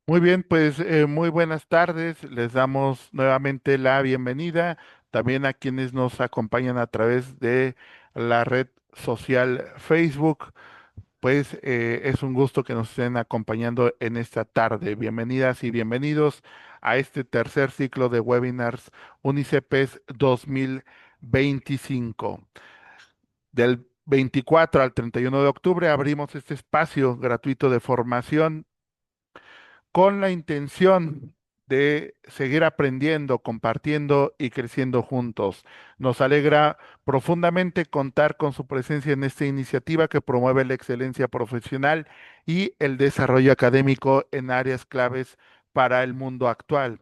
Muy bien, pues muy buenas tardes. Les damos nuevamente la bienvenida también a quienes nos acompañan a través de la red social Facebook. Pues es un gusto que nos estén acompañando en esta tarde. Bienvenidas y bienvenidos a este tercer ciclo de webinars UNICEPES 2025. Del 24 al 31 de octubre abrimos este espacio gratuito de formación con la intención de seguir aprendiendo, compartiendo y creciendo juntos. Nos alegra profundamente contar con su presencia en esta iniciativa que promueve la excelencia profesional y el desarrollo académico en áreas claves para el mundo actual.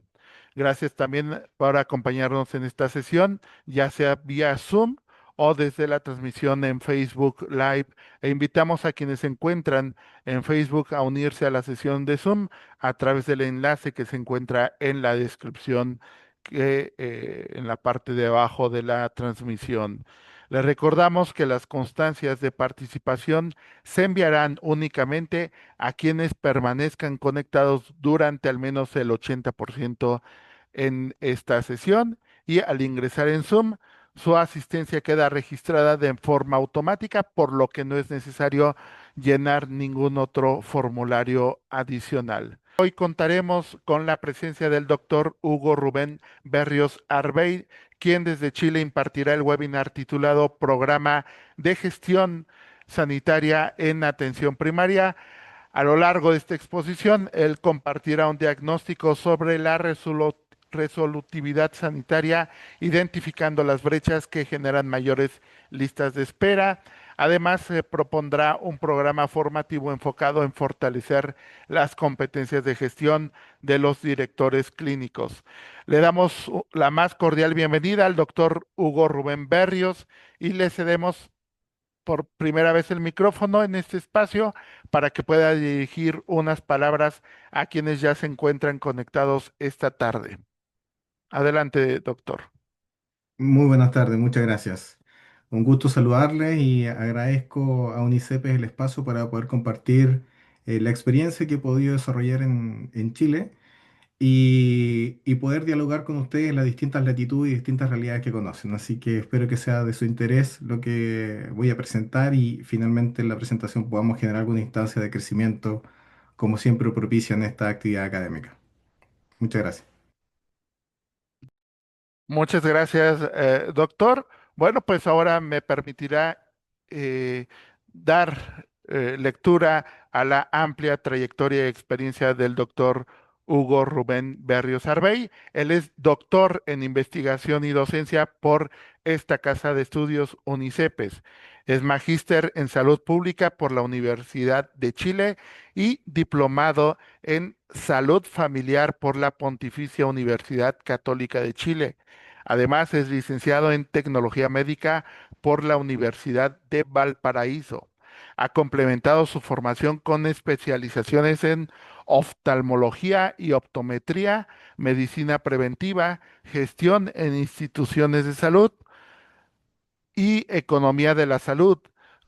Gracias también por acompañarnos en esta sesión, ya sea vía Zoom o desde la transmisión en Facebook Live. E invitamos a quienes se encuentran en Facebook a unirse a la sesión de Zoom a través del enlace que se encuentra en la descripción en la parte de abajo de la transmisión. Les recordamos que las constancias de participación se enviarán únicamente a quienes permanezcan conectados durante al menos el 80% en esta sesión y al ingresar en Zoom, su asistencia queda registrada de forma automática, por lo que no es necesario llenar ningún otro formulario adicional. Hoy contaremos con la presencia del doctor Hugo Rubén Berrios Arbey, quien desde Chile impartirá el webinar titulado Programa de Gestión Sanitaria en Atención Primaria. A lo largo de esta exposición, él compartirá un diagnóstico sobre la resolutividad sanitaria, identificando las brechas que generan mayores listas de espera. Además, se propondrá un programa formativo enfocado en fortalecer las competencias de gestión de los directores clínicos. Le damos la más cordial bienvenida al doctor Hugo Rubén Berrios y le cedemos por primera vez el micrófono en este espacio para que pueda dirigir unas palabras a quienes ya se encuentran conectados esta tarde. Adelante, doctor. Muy buenas tardes, muchas gracias. Un gusto saludarles y agradezco a UNICEF el espacio para poder compartir la experiencia que he podido desarrollar en Chile y poder dialogar con ustedes en las distintas latitudes y distintas realidades que conocen. Así que espero que sea de su interés lo que voy a presentar y finalmente en la presentación podamos generar alguna instancia de crecimiento, como siempre propician esta actividad académica. Muchas gracias. Muchas gracias, doctor. Bueno, pues ahora me permitirá eh, dar lectura a la amplia trayectoria y experiencia del doctor Hugo Rubén Berrios Arbey. Él es doctor en investigación y docencia por esta Casa de Estudios UNICEPES. Es magíster en salud pública por la Universidad de Chile y diplomado en salud familiar por la Pontificia Universidad Católica de Chile. Además, es licenciado en Tecnología Médica por la Universidad de Valparaíso. Ha complementado su formación con especializaciones en oftalmología y optometría, medicina preventiva, gestión en instituciones de salud y economía de la salud.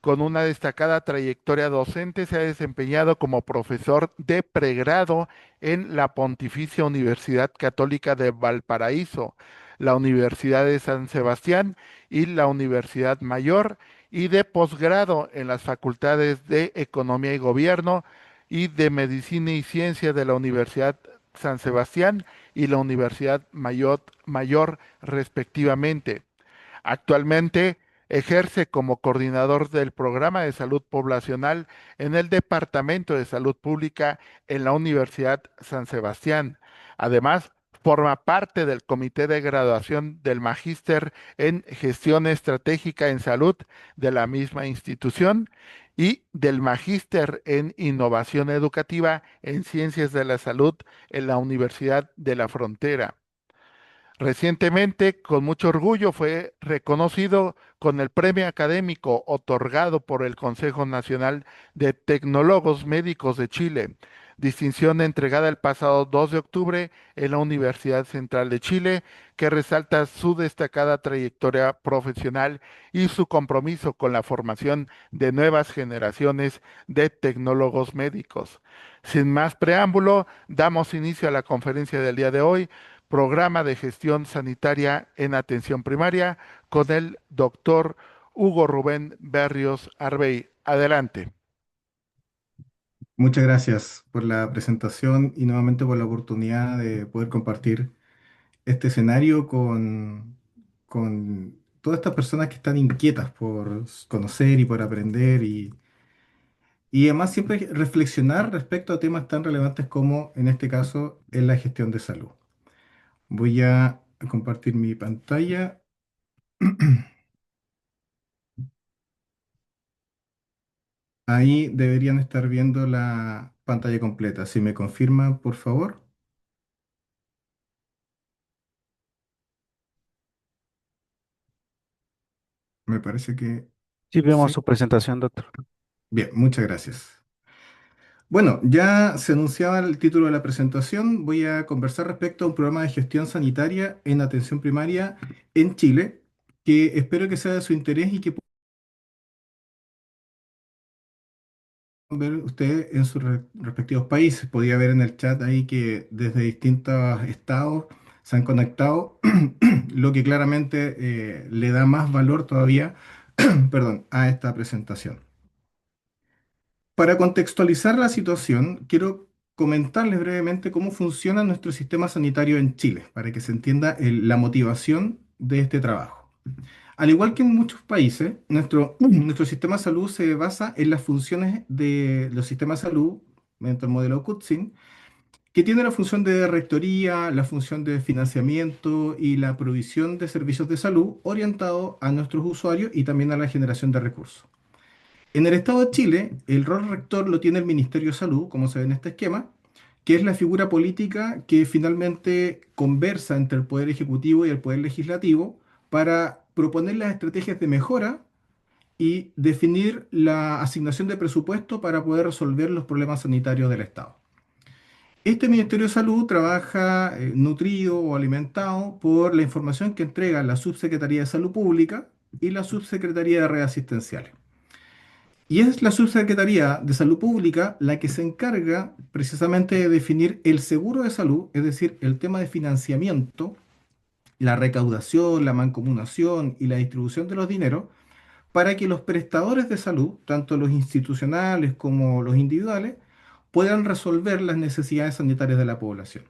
Con una destacada trayectoria docente, se ha desempeñado como profesor de pregrado en la Pontificia Universidad Católica de Valparaíso, la Universidad de San Sebastián y la Universidad Mayor, y de posgrado en las facultades de Economía y Gobierno y de Medicina y Ciencia de la Universidad San Sebastián y la Universidad Mayor respectivamente. Actualmente ejerce como coordinador del programa de salud poblacional en el Departamento de Salud Pública en la Universidad San Sebastián. Además, forma parte del comité de graduación del Magíster en Gestión Estratégica en Salud de la misma institución y del Magíster en Innovación Educativa en Ciencias de la Salud en la Universidad de la Frontera. Recientemente, con mucho orgullo, fue reconocido con el premio académico otorgado por el Consejo Nacional de Tecnólogos Médicos de Chile, distinción entregada el pasado 2 de octubre en la Universidad Central de Chile, que resalta su destacada trayectoria profesional y su compromiso con la formación de nuevas generaciones de tecnólogos médicos. Sin más preámbulo, damos inicio a la conferencia del día de hoy, Programa de Gestión Sanitaria en Atención Primaria, con el doctor Hugo Rubén Berrios Arbey. Adelante. Muchas gracias por la presentación y nuevamente por la oportunidad de poder compartir este escenario con todas estas personas que están inquietas por conocer y por aprender y además siempre reflexionar respecto a temas tan relevantes como en este caso en la gestión de salud. Voy a compartir mi pantalla. Ahí deberían estar viendo la pantalla completa. Si me confirman, por favor. Me parece que Sí, vemos sí. su presentación, doctor. Bien, muchas gracias. Bueno, ya se anunciaba el título de la presentación. Voy a conversar respecto a un programa de gestión sanitaria en atención primaria en Chile, que espero que sea de su interés y que puedan ver ustedes en sus respectivos países. Podía ver en el chat ahí que desde distintos estados se han conectado, lo que claramente le da más valor todavía, perdón, a esta presentación. Para contextualizar la situación, quiero comentarles brevemente cómo funciona nuestro sistema sanitario en Chile, para que se entienda la motivación de este trabajo. Al igual que en muchos países, nuestro sistema de salud se basa en las funciones de los sistemas de salud, mediante el modelo Kutsin, que tiene la función de rectoría, la función de financiamiento y la provisión de servicios de salud orientado a nuestros usuarios y también a la generación de recursos. En el Estado de Chile, el rol rector lo tiene el Ministerio de Salud, como se ve en este esquema, que es la figura política que finalmente conversa entre el Poder Ejecutivo y el Poder Legislativo para proponer las estrategias de mejora y definir la asignación de presupuesto para poder resolver los problemas sanitarios del Estado. Este Ministerio de Salud trabaja nutrido o alimentado por la información que entrega la Subsecretaría de Salud Pública y la Subsecretaría de Redes Asistenciales. Y es la Subsecretaría de Salud Pública la que se encarga precisamente de definir el seguro de salud, es decir, el tema de financiamiento, la recaudación, la mancomunación y la distribución de los dineros, para que los prestadores de salud, tanto los institucionales como los individuales, puedan resolver las necesidades sanitarias de la población.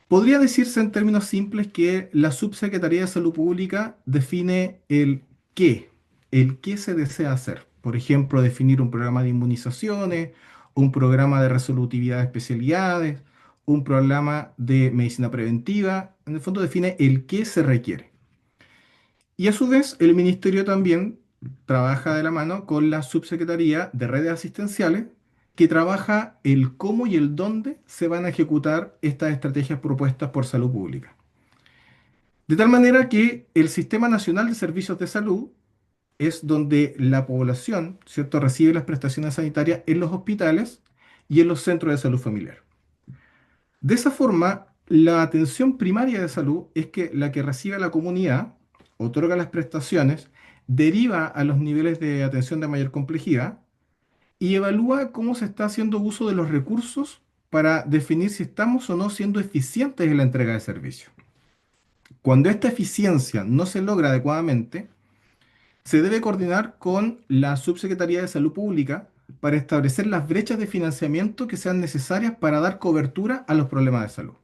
Podría decirse en términos simples que la Subsecretaría de Salud Pública define el qué se desea hacer. Por ejemplo, definir un programa de inmunizaciones, un programa de resolutividad de especialidades, un programa de medicina preventiva. En el fondo define el qué se requiere. Y a su vez, el ministerio también trabaja de la mano con la Subsecretaría de Redes Asistenciales, que trabaja el cómo y el dónde se van a ejecutar estas estrategias propuestas por salud pública. De tal manera que el Sistema Nacional de Servicios de Salud es donde la población, ¿cierto?, recibe las prestaciones sanitarias en los hospitales y en los centros de salud familiar. De esa forma, la atención primaria de salud es que la que recibe la comunidad, otorga las prestaciones, deriva a los niveles de atención de mayor complejidad y evalúa cómo se está haciendo uso de los recursos para definir si estamos o no siendo eficientes en la entrega de servicios. Cuando esta eficiencia no se logra adecuadamente, se debe coordinar con la Subsecretaría de Salud Pública para establecer las brechas de financiamiento que sean necesarias para dar cobertura a los problemas de salud.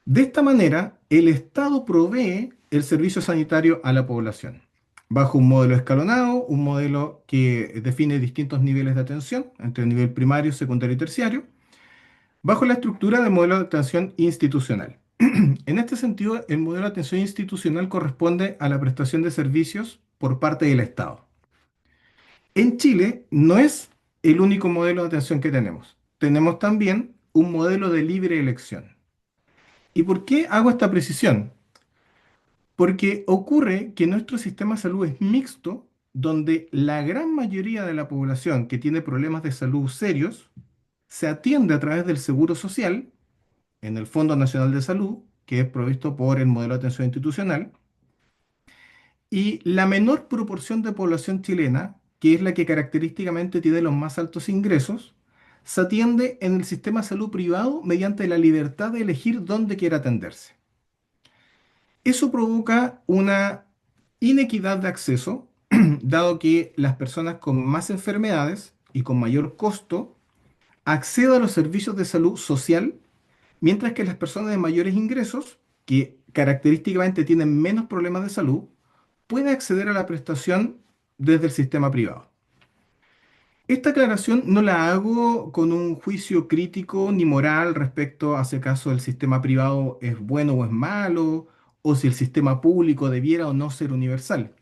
De esta manera, el Estado provee el servicio sanitario a la población, bajo un modelo escalonado, un modelo que define distintos niveles de atención, entre el nivel primario, secundario y terciario, bajo la estructura del modelo de atención institucional. En este sentido, el modelo de atención institucional corresponde a la prestación de servicios por parte del Estado. En Chile no es el único modelo de atención que tenemos. Tenemos también un modelo de libre elección. ¿Y por qué hago esta precisión? Porque ocurre que nuestro sistema de salud es mixto, donde la gran mayoría de la población que tiene problemas de salud serios se atiende a través del Seguro Social en el Fondo Nacional de Salud, que es provisto por el modelo de atención institucional, y la menor proporción de población chilena, que es la que característicamente tiene los más altos ingresos, se atiende en el sistema de salud privado mediante la libertad de elegir dónde quiere atenderse. Eso provoca una inequidad de acceso, dado que las personas con más enfermedades y con mayor costo acceden a los servicios de salud social, mientras que las personas de mayores ingresos, que característicamente tienen menos problemas de salud, pueden acceder a la prestación desde el sistema privado. Esta aclaración no la hago con un juicio crítico ni moral respecto a si acaso el sistema privado es bueno o es malo, o si el sistema público debiera o no ser universal,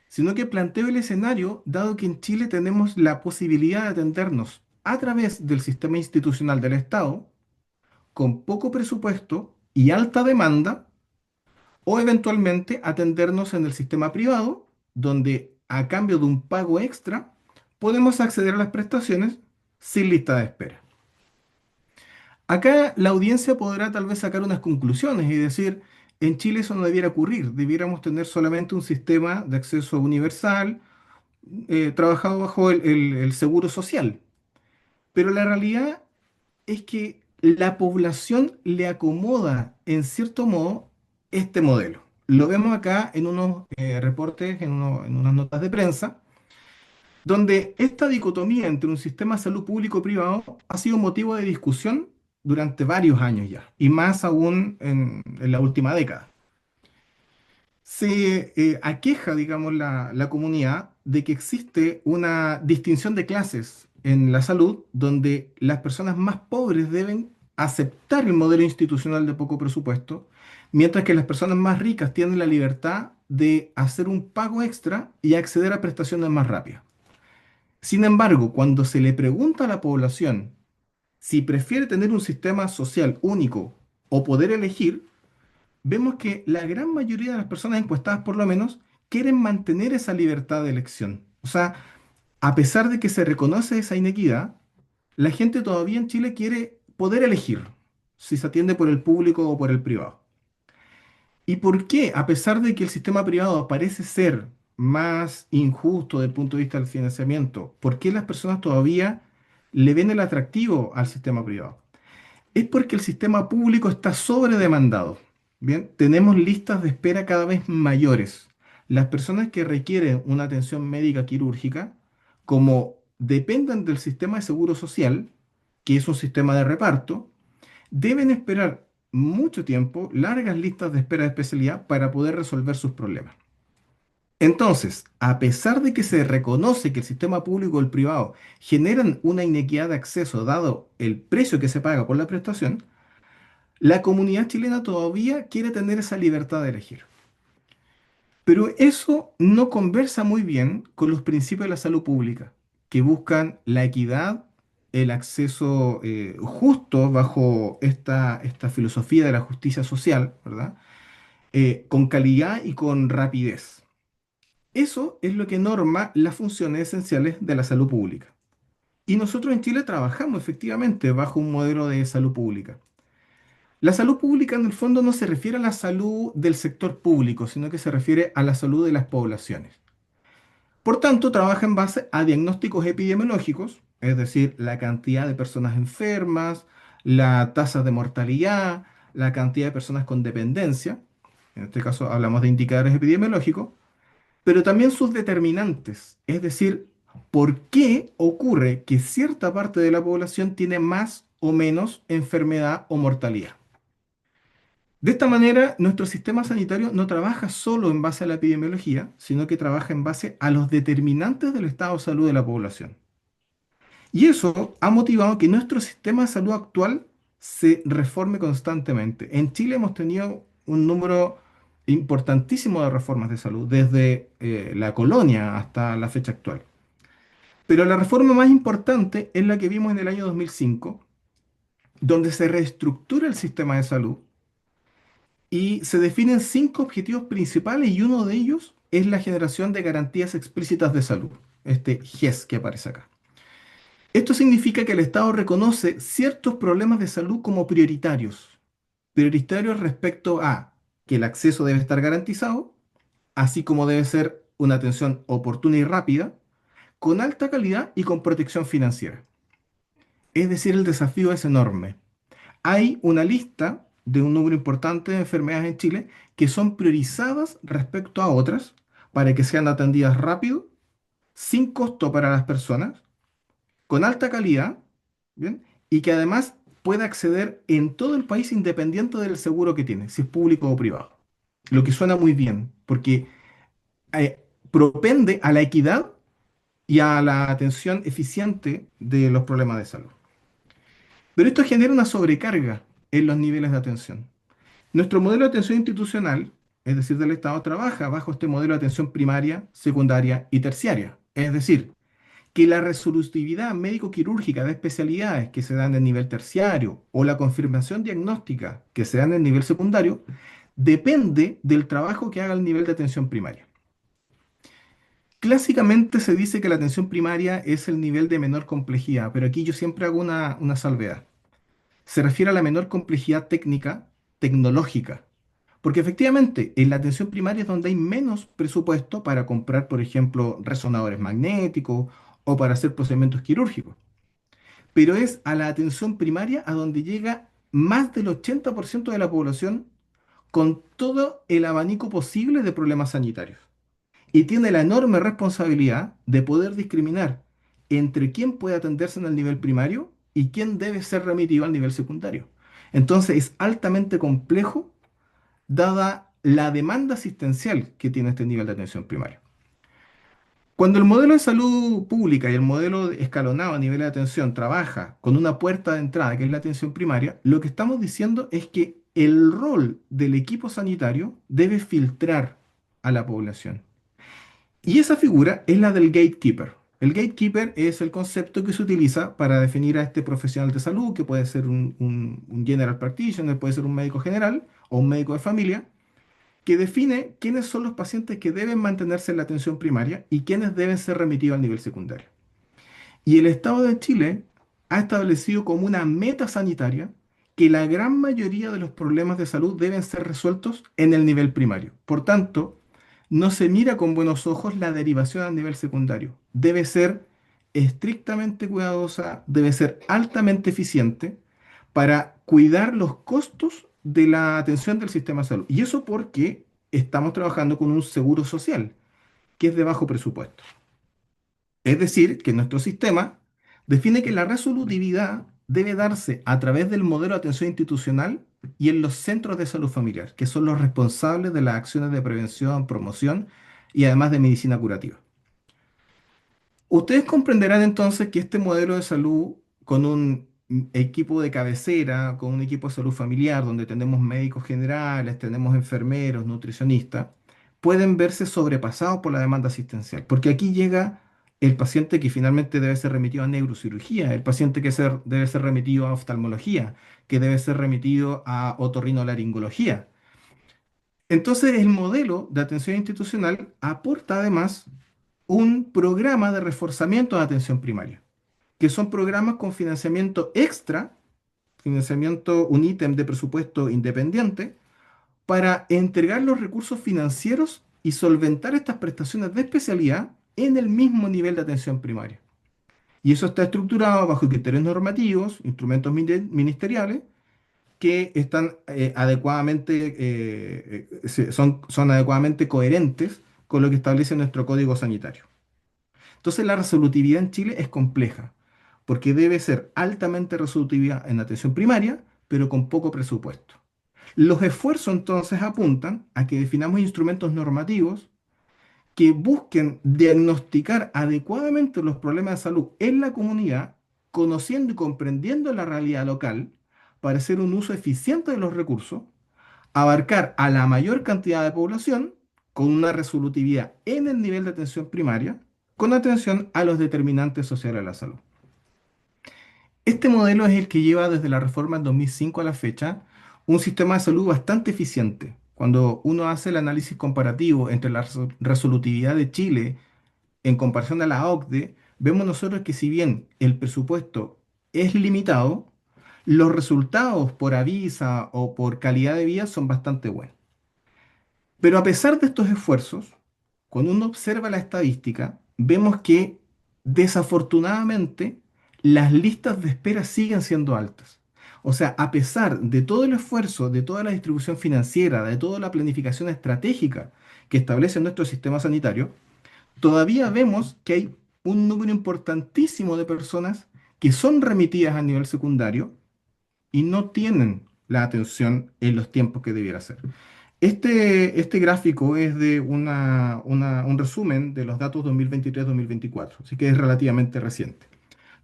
sino que planteo el escenario dado que en Chile tenemos la posibilidad de atendernos a través del sistema institucional del Estado, con poco presupuesto y alta demanda, o eventualmente atendernos en el sistema privado, donde a cambio de un pago extra podemos acceder a las prestaciones sin lista de espera. Acá la audiencia podrá tal vez sacar unas conclusiones y decir, en Chile eso no debiera ocurrir, debiéramos tener solamente un sistema de acceso universal, trabajado bajo el seguro social. Pero la realidad es que la población le acomoda, en cierto modo, este modelo. Lo vemos acá en unos reportes, en unas notas de prensa, donde esta dicotomía entre un sistema de salud público y privado ha sido motivo de discusión durante varios años ya, y más aún en la última década. Se aqueja, digamos, la comunidad de que existe una distinción de clases en la salud, donde las personas más pobres deben aceptar el modelo institucional de poco presupuesto, mientras que las personas más ricas tienen la libertad de hacer un pago extra y acceder a prestaciones más rápidas. Sin embargo, cuando se le pregunta a la población si prefiere tener un sistema social único o poder elegir, vemos que la gran mayoría de las personas encuestadas, por lo menos, quieren mantener esa libertad de elección. O sea, a pesar de que se reconoce esa inequidad, la gente todavía en Chile quiere poder elegir si se atiende por el público o por el privado. ¿Y por qué? A pesar de que el sistema privado parece ser más injusto desde el punto de vista del financiamiento, ¿por qué las personas todavía le ven el atractivo al sistema privado? Es porque el sistema público está sobredemandado. Bien, tenemos listas de espera cada vez mayores. Las personas que requieren una atención médica quirúrgica, como dependen del sistema de seguro social, que es un sistema de reparto, deben esperar mucho tiempo, largas listas de espera de especialidad para poder resolver sus problemas. Entonces, a pesar de que se reconoce que el sistema público y el privado generan una inequidad de acceso dado el precio que se paga por la prestación, la comunidad chilena todavía quiere tener esa libertad de elegir. Pero eso no conversa muy bien con los principios de la salud pública, que buscan la equidad, el acceso justo bajo esta filosofía de la justicia social, ¿verdad? Con calidad y con rapidez. Eso es lo que norma las funciones esenciales de la salud pública. Y nosotros en Chile trabajamos efectivamente bajo un modelo de salud pública. La salud pública en el fondo no se refiere a la salud del sector público, sino que se refiere a la salud de las poblaciones. Por tanto, trabaja en base a diagnósticos epidemiológicos, es decir, la cantidad de personas enfermas, la tasa de mortalidad, la cantidad de personas con dependencia. En este caso hablamos de indicadores epidemiológicos, pero también sus determinantes, es decir, por qué ocurre que cierta parte de la población tiene más o menos enfermedad o mortalidad. De esta manera, nuestro sistema sanitario no trabaja solo en base a la epidemiología, sino que trabaja en base a los determinantes del estado de salud de la población. Y eso ha motivado que nuestro sistema de salud actual se reforme constantemente. En Chile hemos tenido un número importantísimo de reformas de salud, desde la colonia hasta la fecha actual. Pero la reforma más importante es la que vimos en el año 2005, donde se reestructura el sistema de salud y se definen cinco objetivos principales y uno de ellos es la generación de garantías explícitas de salud, este GES que aparece acá. Esto significa que el Estado reconoce ciertos problemas de salud como prioritarios respecto a que el acceso debe estar garantizado, así como debe ser una atención oportuna y rápida, con alta calidad y con protección financiera. Es decir, el desafío es enorme. Hay una lista de un número importante de enfermedades en Chile que son priorizadas respecto a otras para que sean atendidas rápido, sin costo para las personas, con alta calidad, ¿bien? Y que además pueda acceder en todo el país independiente del seguro que tiene, si es público o privado. Lo que suena muy bien, porque propende a la equidad y a la atención eficiente de los problemas de salud. Pero esto genera una sobrecarga en los niveles de atención. Nuestro modelo de atención institucional, es decir, del Estado, trabaja bajo este modelo de atención primaria, secundaria y terciaria. Es decir, que la resolutividad médico-quirúrgica de especialidades que se dan en el nivel terciario o la confirmación diagnóstica que se dan en el nivel secundario depende del trabajo que haga el nivel de atención primaria. Clásicamente se dice que la atención primaria es el nivel de menor complejidad, pero aquí yo siempre hago una salvedad. Se refiere a la menor complejidad técnica, tecnológica. Porque efectivamente, en la atención primaria es donde hay menos presupuesto para comprar, por ejemplo, resonadores magnéticos o para hacer procedimientos quirúrgicos. Pero es a la atención primaria a donde llega más del 80% de la población con todo el abanico posible de problemas sanitarios. Y tiene la enorme responsabilidad de poder discriminar entre quién puede atenderse en el nivel primario y quién debe ser remitido al nivel secundario. Entonces es altamente complejo dada la demanda asistencial que tiene este nivel de atención primaria. Cuando el modelo de salud pública y el modelo escalonado a nivel de atención trabaja con una puerta de entrada, que es la atención primaria, lo que estamos diciendo es que el rol del equipo sanitario debe filtrar a la población. Y esa figura es la del gatekeeper. El gatekeeper es el concepto que se utiliza para definir a este profesional de salud, que puede ser un general practitioner, puede ser un médico general o un médico de familia, que define quiénes son los pacientes que deben mantenerse en la atención primaria y quiénes deben ser remitidos al nivel secundario. Y el Estado de Chile ha establecido como una meta sanitaria que la gran mayoría de los problemas de salud deben ser resueltos en el nivel primario. Por tanto, no se mira con buenos ojos la derivación al nivel secundario. Debe ser estrictamente cuidadosa, debe ser altamente eficiente para cuidar los costos de la atención del sistema de salud. Y eso porque estamos trabajando con un seguro social que es de bajo presupuesto. Es decir, que nuestro sistema define que la resolutividad debe darse a través del modelo de atención institucional y en los centros de salud familiar, que son los responsables de las acciones de prevención, promoción y además de medicina curativa. Ustedes comprenderán entonces que este modelo de salud con un equipo de cabecera, con un equipo de salud familiar, donde tenemos médicos generales, tenemos enfermeros, nutricionistas, pueden verse sobrepasados por la demanda asistencial, porque aquí llega el paciente que finalmente debe ser remitido a neurocirugía, el paciente que debe ser remitido a oftalmología, que debe ser remitido a otorrinolaringología. Entonces, el modelo de atención institucional aporta además un programa de reforzamiento de atención primaria, que son programas con financiamiento extra, financiamiento, un ítem de presupuesto independiente, para entregar los recursos financieros y solventar estas prestaciones de especialidad en el mismo nivel de atención primaria. Y eso está estructurado bajo criterios normativos, instrumentos ministeriales, que están adecuadamente, son adecuadamente coherentes con lo que establece nuestro código sanitario. Entonces la resolutividad en Chile es compleja, porque debe ser altamente resolutiva en atención primaria, pero con poco presupuesto. Los esfuerzos entonces apuntan a que definamos instrumentos normativos que busquen diagnosticar adecuadamente los problemas de salud en la comunidad, conociendo y comprendiendo la realidad local, para hacer un uso eficiente de los recursos, abarcar a la mayor cantidad de población con una resolutividad en el nivel de atención primaria, con atención a los determinantes sociales de la salud. Este modelo es el que lleva desde la reforma en 2005 a la fecha un sistema de salud bastante eficiente. Cuando uno hace el análisis comparativo entre la resolutividad de Chile en comparación a la OCDE, vemos nosotros que si bien el presupuesto es limitado, los resultados por avisa o por calidad de vida son bastante buenos. Pero a pesar de estos esfuerzos, cuando uno observa la estadística, vemos que desafortunadamente las listas de espera siguen siendo altas. O sea, a pesar de todo el esfuerzo, de toda la distribución financiera, de toda la planificación estratégica que establece nuestro sistema sanitario, todavía vemos que hay un número importantísimo de personas que son remitidas a nivel secundario y no tienen la atención en los tiempos que debiera ser. Este gráfico es de un resumen de los datos 2023-2024, así que es relativamente reciente,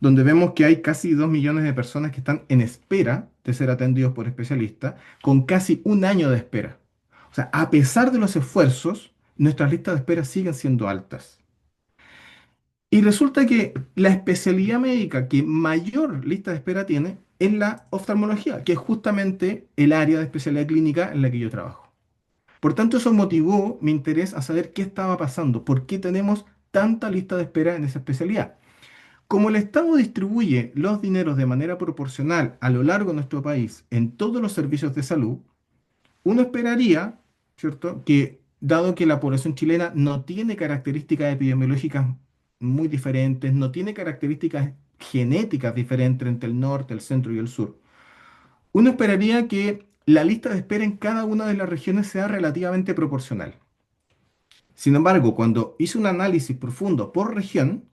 donde vemos que hay casi 2 millones de personas que están en espera de ser atendidos por especialistas, con casi un año de espera. O sea, a pesar de los esfuerzos, nuestras listas de espera siguen siendo altas. Y resulta que la especialidad médica que mayor lista de espera tiene es la oftalmología, que es justamente el área de especialidad clínica en la que yo trabajo. Por tanto, eso motivó mi interés a saber qué estaba pasando, por qué tenemos tanta lista de espera en esa especialidad. Como el Estado distribuye los dineros de manera proporcional a lo largo de nuestro país en todos los servicios de salud, uno esperaría, ¿cierto?, que dado que la población chilena no tiene características epidemiológicas muy diferentes, no tiene características genéticas diferentes entre el norte, el centro y el sur, uno esperaría que la lista de espera en cada una de las regiones sea relativamente proporcional. Sin embargo, cuando hice un análisis profundo por región,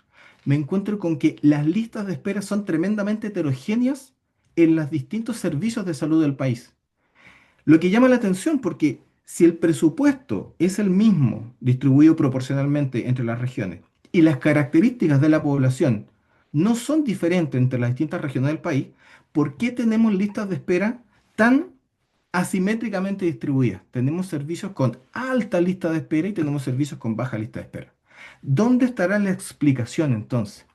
me encuentro con que las listas de espera son tremendamente heterogéneas en los distintos servicios de salud del país. Lo que llama la atención porque si el presupuesto es el mismo distribuido proporcionalmente entre las regiones y las características de la población no son diferentes entre las distintas regiones del país, ¿por qué tenemos listas de espera tan asimétricamente distribuidas? Tenemos servicios con alta lista de espera y tenemos servicios con baja lista de espera. ¿Dónde estará la explicación entonces?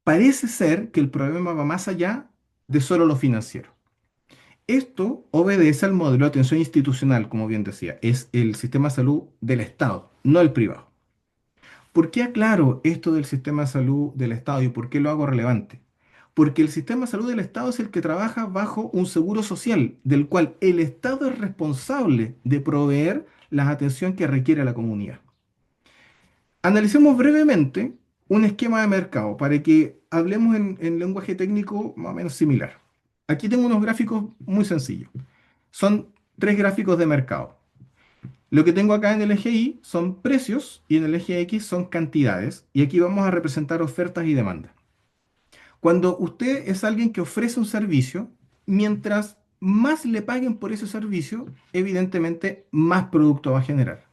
Parece ser que el problema va más allá de solo lo financiero. Esto obedece al modelo de atención institucional, como bien decía, es el sistema de salud del Estado, no el privado. ¿Por qué aclaro esto del sistema de salud del Estado y por qué lo hago relevante? Porque el sistema de salud del Estado es el que trabaja bajo un seguro social, del cual el Estado es responsable de proveer la atención que requiere la comunidad. Analicemos brevemente un esquema de mercado para que hablemos en lenguaje técnico más o menos similar. Aquí tengo unos gráficos muy sencillos. Son tres gráficos de mercado. Lo que tengo acá en el eje Y son precios y en el eje X son cantidades. Y aquí vamos a representar ofertas y demandas. Cuando usted es alguien que ofrece un servicio, mientras más le paguen por ese servicio, evidentemente más producto va a generar.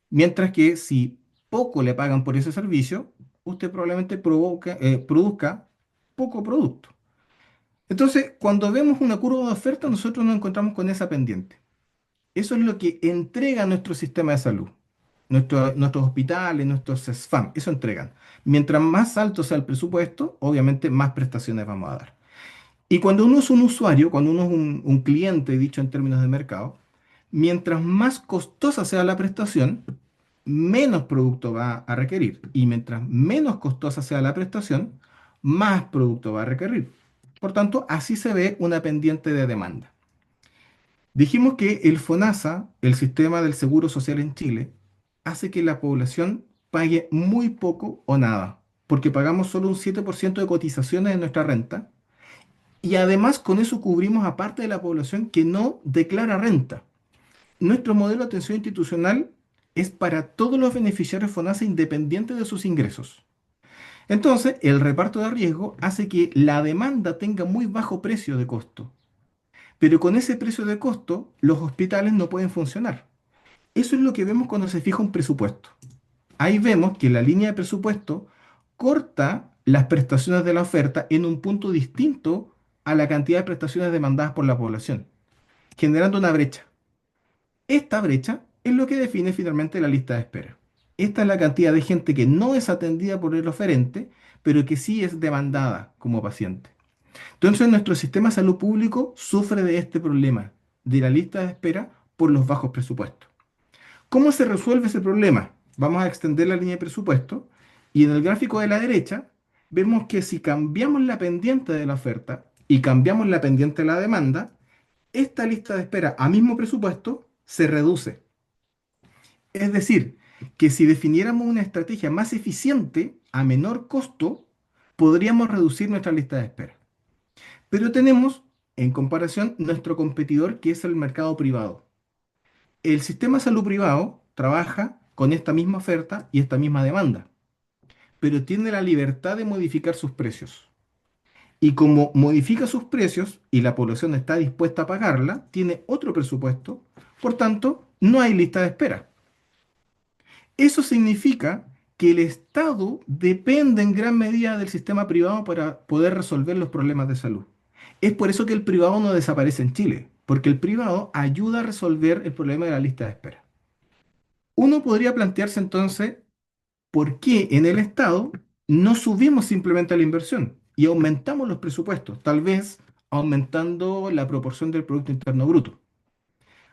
Mientras que si poco le pagan por ese servicio, usted probablemente produzca poco producto. Entonces, cuando vemos una curva de oferta, nosotros nos encontramos con esa pendiente. Eso es lo que entrega nuestro sistema de salud. Nuestros hospitales, nuestros SESFAM, eso entregan. Mientras más alto sea el presupuesto, obviamente más prestaciones vamos a dar. Y cuando uno es un usuario, cuando uno es un cliente, dicho en términos de mercado, mientras más costosa sea la prestación, menos producto va a requerir. Y mientras menos costosa sea la prestación, más producto va a requerir. Por tanto, así se ve una pendiente de demanda. Dijimos que el FONASA, el sistema del Seguro Social en Chile, hace que la población pague muy poco o nada, porque pagamos solo un 7% de cotizaciones en nuestra renta y además con eso cubrimos a parte de la población que no declara renta. Nuestro modelo de atención institucional es para todos los beneficiarios FONASA independientes de sus ingresos. Entonces, el reparto de riesgo hace que la demanda tenga muy bajo precio de costo. Pero con ese precio de costo, los hospitales no pueden funcionar. Eso es lo que vemos cuando se fija un presupuesto. Ahí vemos que la línea de presupuesto corta las prestaciones de la oferta en un punto distinto a la cantidad de prestaciones demandadas por la población, generando una brecha. Esta brecha es lo que define finalmente la lista de espera. Esta es la cantidad de gente que no es atendida por el oferente, pero que sí es demandada como paciente. Entonces, nuestro sistema de salud público sufre de este problema, de la lista de espera por los bajos presupuestos. ¿Cómo se resuelve ese problema? Vamos a extender la línea de presupuesto Y en el gráfico de la derecha vemos que si cambiamos la pendiente de la oferta y cambiamos la pendiente de la demanda, esta lista de espera a mismo presupuesto se reduce. Es decir, que si definiéramos una estrategia más eficiente a menor costo, podríamos reducir nuestra lista de espera. Pero tenemos, en comparación, nuestro competidor que es el mercado privado. El sistema de salud privado trabaja con esta misma oferta y esta misma demanda, pero tiene la libertad de modificar sus precios. Y como modifica sus precios y la población está dispuesta a pagarla, tiene otro presupuesto, por tanto, no hay lista de espera. Eso significa que el Estado depende en gran medida del sistema privado para poder resolver los problemas de salud. Es por eso que el privado no desaparece en Chile, porque el privado ayuda a resolver el problema de la lista de espera. Uno podría plantearse entonces por qué en el Estado no subimos simplemente la inversión y aumentamos los presupuestos, tal vez aumentando la proporción del Producto Interno Bruto.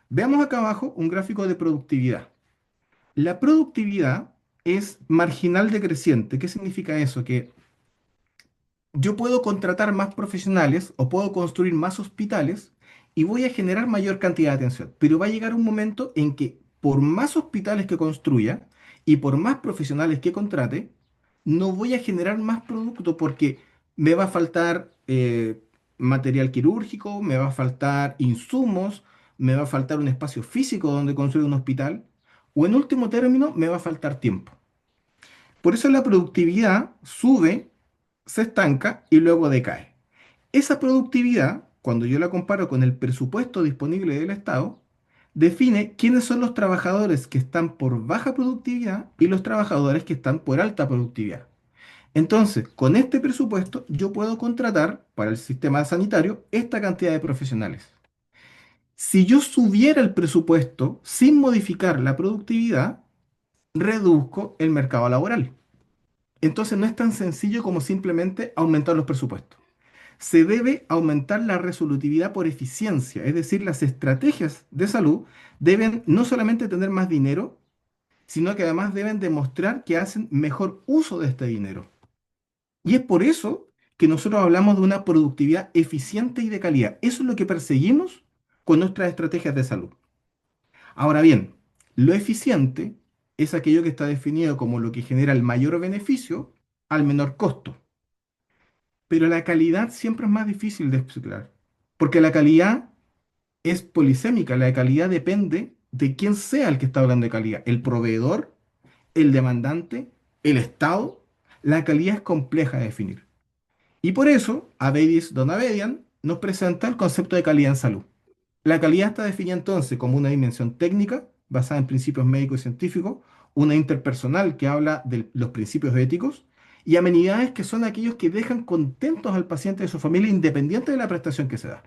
Veamos acá abajo un gráfico de productividad. La productividad es marginal decreciente. ¿Qué significa eso? Que yo puedo contratar más profesionales o puedo construir más hospitales y voy a generar mayor cantidad de atención. Pero va a llegar un momento en que por más hospitales que construya y por más profesionales que contrate, no voy a generar más producto porque me va a faltar material quirúrgico, me va a faltar insumos, me va a faltar un espacio físico donde construir un hospital o en último término me va a faltar tiempo. Por eso la productividad sube, se estanca y luego decae. Esa productividad, cuando yo la comparo con el presupuesto disponible del Estado, define quiénes son los trabajadores que están por baja productividad y los trabajadores que están por alta productividad. Entonces, con este presupuesto yo puedo contratar para el sistema sanitario esta cantidad de profesionales. Si yo subiera el presupuesto sin modificar la productividad, reduzco el mercado laboral. Entonces no es tan sencillo como simplemente aumentar los presupuestos. Se debe aumentar la resolutividad por eficiencia, es decir, las estrategias de salud deben no solamente tener más dinero, sino que además deben demostrar que hacen mejor uso de este dinero. Y es por eso que nosotros hablamos de una productividad eficiente y de calidad. Eso es lo que perseguimos con nuestras estrategias de salud. Ahora bien, lo eficiente es aquello que está definido como lo que genera el mayor beneficio al menor costo. Pero la calidad siempre es más difícil de explicar, porque la calidad es polisémica, la calidad depende de quién sea el que está hablando de calidad, el proveedor, el demandante, el Estado. La calidad es compleja de definir. Y por eso, Avedis Donavedian nos presenta el concepto de calidad en salud. La calidad está definida entonces como una dimensión técnica basada en principios médicos y científicos, una interpersonal que habla de los principios éticos y amenidades que son aquellos que dejan contentos al paciente y a su familia independiente de la prestación que se da.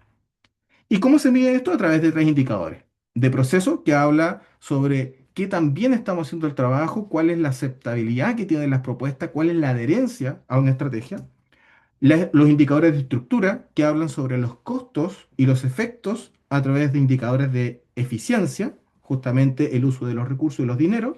¿Y cómo se mide esto? A través de tres indicadores. De proceso, que habla sobre qué tan bien estamos haciendo el trabajo, cuál es la aceptabilidad que tienen las propuestas, cuál es la adherencia a una estrategia. Los indicadores de estructura, que hablan sobre los costos y los efectos a través de indicadores de eficiencia, justamente el uso de los recursos y los dineros,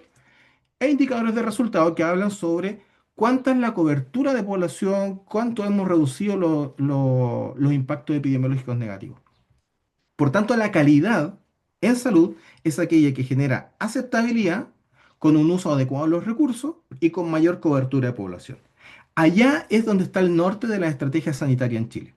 e indicadores de resultado que hablan sobre cuánta es la cobertura de población, cuánto hemos reducido los impactos epidemiológicos negativos. Por tanto, la calidad en salud es aquella que genera aceptabilidad con un uso adecuado de los recursos y con mayor cobertura de población. Allá es donde está el norte de la estrategia sanitaria en Chile.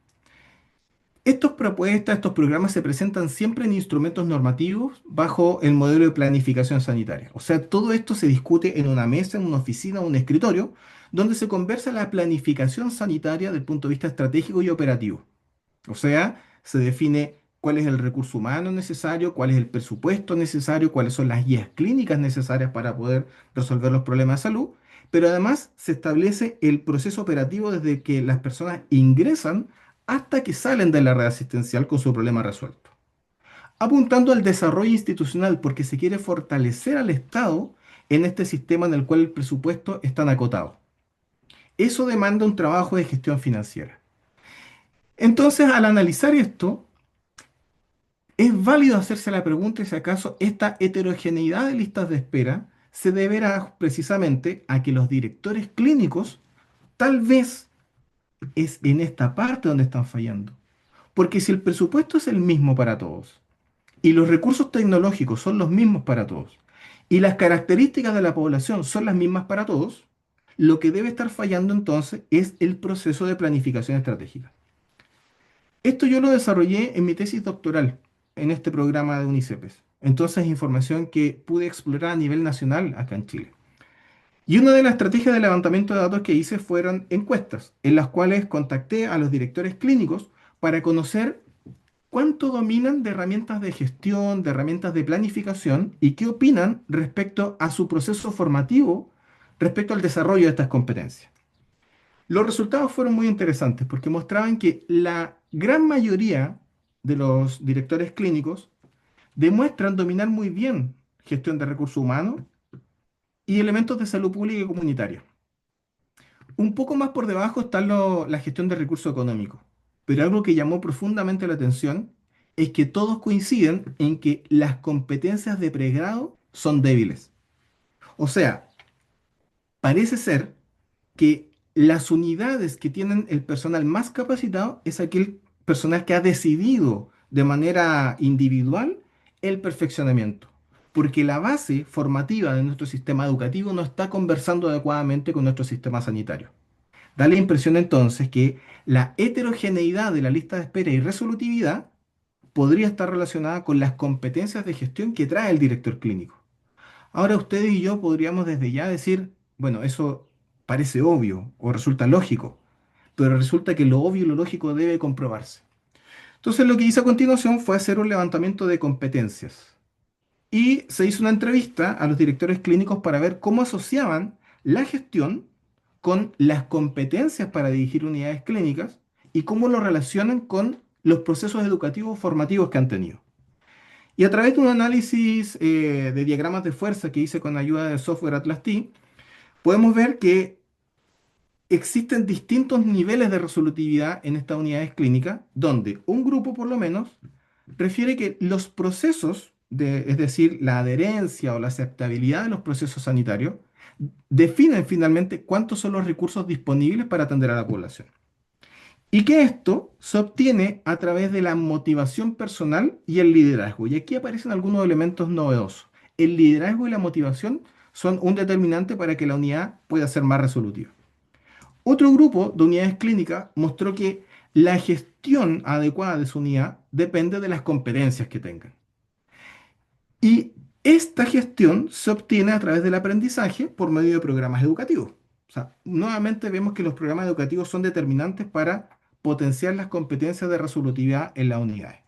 Estas propuestas, estos programas se presentan siempre en instrumentos normativos bajo el modelo de planificación sanitaria. O sea, todo esto se discute en una mesa, en una oficina, en un escritorio, donde se conversa la planificación sanitaria desde el punto de vista estratégico y operativo. O sea, se define cuál es el recurso humano necesario, cuál es el presupuesto necesario, cuáles son las guías clínicas necesarias para poder resolver los problemas de salud, pero además se establece el proceso operativo desde que las personas ingresan hasta que salen de la red asistencial con su problema resuelto, apuntando al desarrollo institucional porque se quiere fortalecer al Estado en este sistema en el cual el presupuesto es tan acotado. Eso demanda un trabajo de gestión financiera. Entonces, al analizar esto, es válido hacerse la pregunta si acaso esta heterogeneidad de listas de espera se deberá precisamente a que los directores clínicos tal vez es en esta parte donde están fallando. Porque si el presupuesto es el mismo para todos y los recursos tecnológicos son los mismos para todos y las características de la población son las mismas para todos, lo que debe estar fallando entonces es el proceso de planificación estratégica. Esto yo lo desarrollé en mi tesis doctoral en este programa de UNICEPES. Entonces, información que pude explorar a nivel nacional acá en Chile. Y una de las estrategias de levantamiento de datos que hice fueron encuestas, en las cuales contacté a los directores clínicos para conocer cuánto dominan de herramientas de gestión, de herramientas de planificación y qué opinan respecto a su proceso formativo, respecto al desarrollo de estas competencias. Los resultados fueron muy interesantes porque mostraban que la gran mayoría de los directores clínicos demuestran dominar muy bien gestión de recursos humanos y elementos de salud pública y comunitaria. Un poco más por debajo está la gestión de recursos económicos, pero algo que llamó profundamente la atención es que todos coinciden en que las competencias de pregrado son débiles. O sea, parece ser que las unidades que tienen el personal más capacitado es aquel personal que ha decidido de manera individual el perfeccionamiento. Porque la base formativa de nuestro sistema educativo no está conversando adecuadamente con nuestro sistema sanitario. Da la impresión entonces que la heterogeneidad de la lista de espera y resolutividad podría estar relacionada con las competencias de gestión que trae el director clínico. Ahora ustedes y yo podríamos desde ya decir, bueno, eso parece obvio o resulta lógico, pero resulta que lo obvio y lo lógico debe comprobarse. Entonces lo que hice a continuación fue hacer un levantamiento de competencias y se hizo una entrevista a los directores clínicos para ver cómo asociaban la gestión con las competencias para dirigir unidades clínicas y cómo lo relacionan con los procesos educativos formativos que han tenido. Y a través de un análisis de diagramas de fuerza que hice con ayuda de software Atlas T, podemos ver que existen distintos niveles de resolutividad en estas unidades clínicas, donde un grupo por lo menos refiere que los procesos, es decir, la adherencia o la aceptabilidad de los procesos sanitarios, definen finalmente cuántos son los recursos disponibles para atender a la población. Y que esto se obtiene a través de la motivación personal y el liderazgo. Y aquí aparecen algunos elementos novedosos. El liderazgo y la motivación son un determinante para que la unidad pueda ser más resolutiva. Otro grupo de unidades clínicas mostró que la gestión adecuada de su unidad depende de las competencias que tengan. Y esta gestión se obtiene a través del aprendizaje por medio de programas educativos. O sea, nuevamente vemos que los programas educativos son determinantes para potenciar las competencias de resolutividad en las unidades.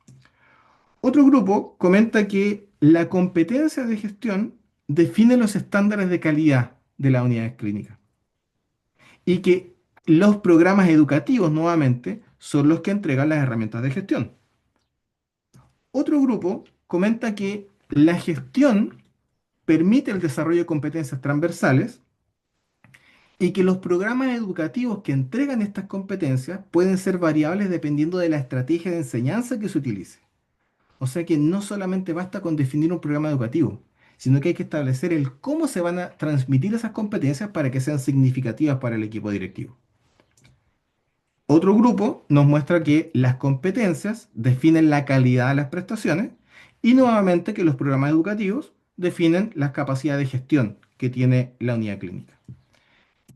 Otro grupo comenta que la competencia de gestión define los estándares de calidad de las unidades clínicas y que los programas educativos, nuevamente, son los que entregan las herramientas de gestión. Otro grupo comenta que la gestión permite el desarrollo de competencias transversales y que los programas educativos que entregan estas competencias pueden ser variables dependiendo de la estrategia de enseñanza que se utilice. O sea que no solamente basta con definir un programa educativo, sino que hay que establecer el cómo se van a transmitir esas competencias para que sean significativas para el equipo directivo. Otro grupo nos muestra que las competencias definen la calidad de las prestaciones y nuevamente que los programas educativos definen las capacidades de gestión que tiene la unidad clínica.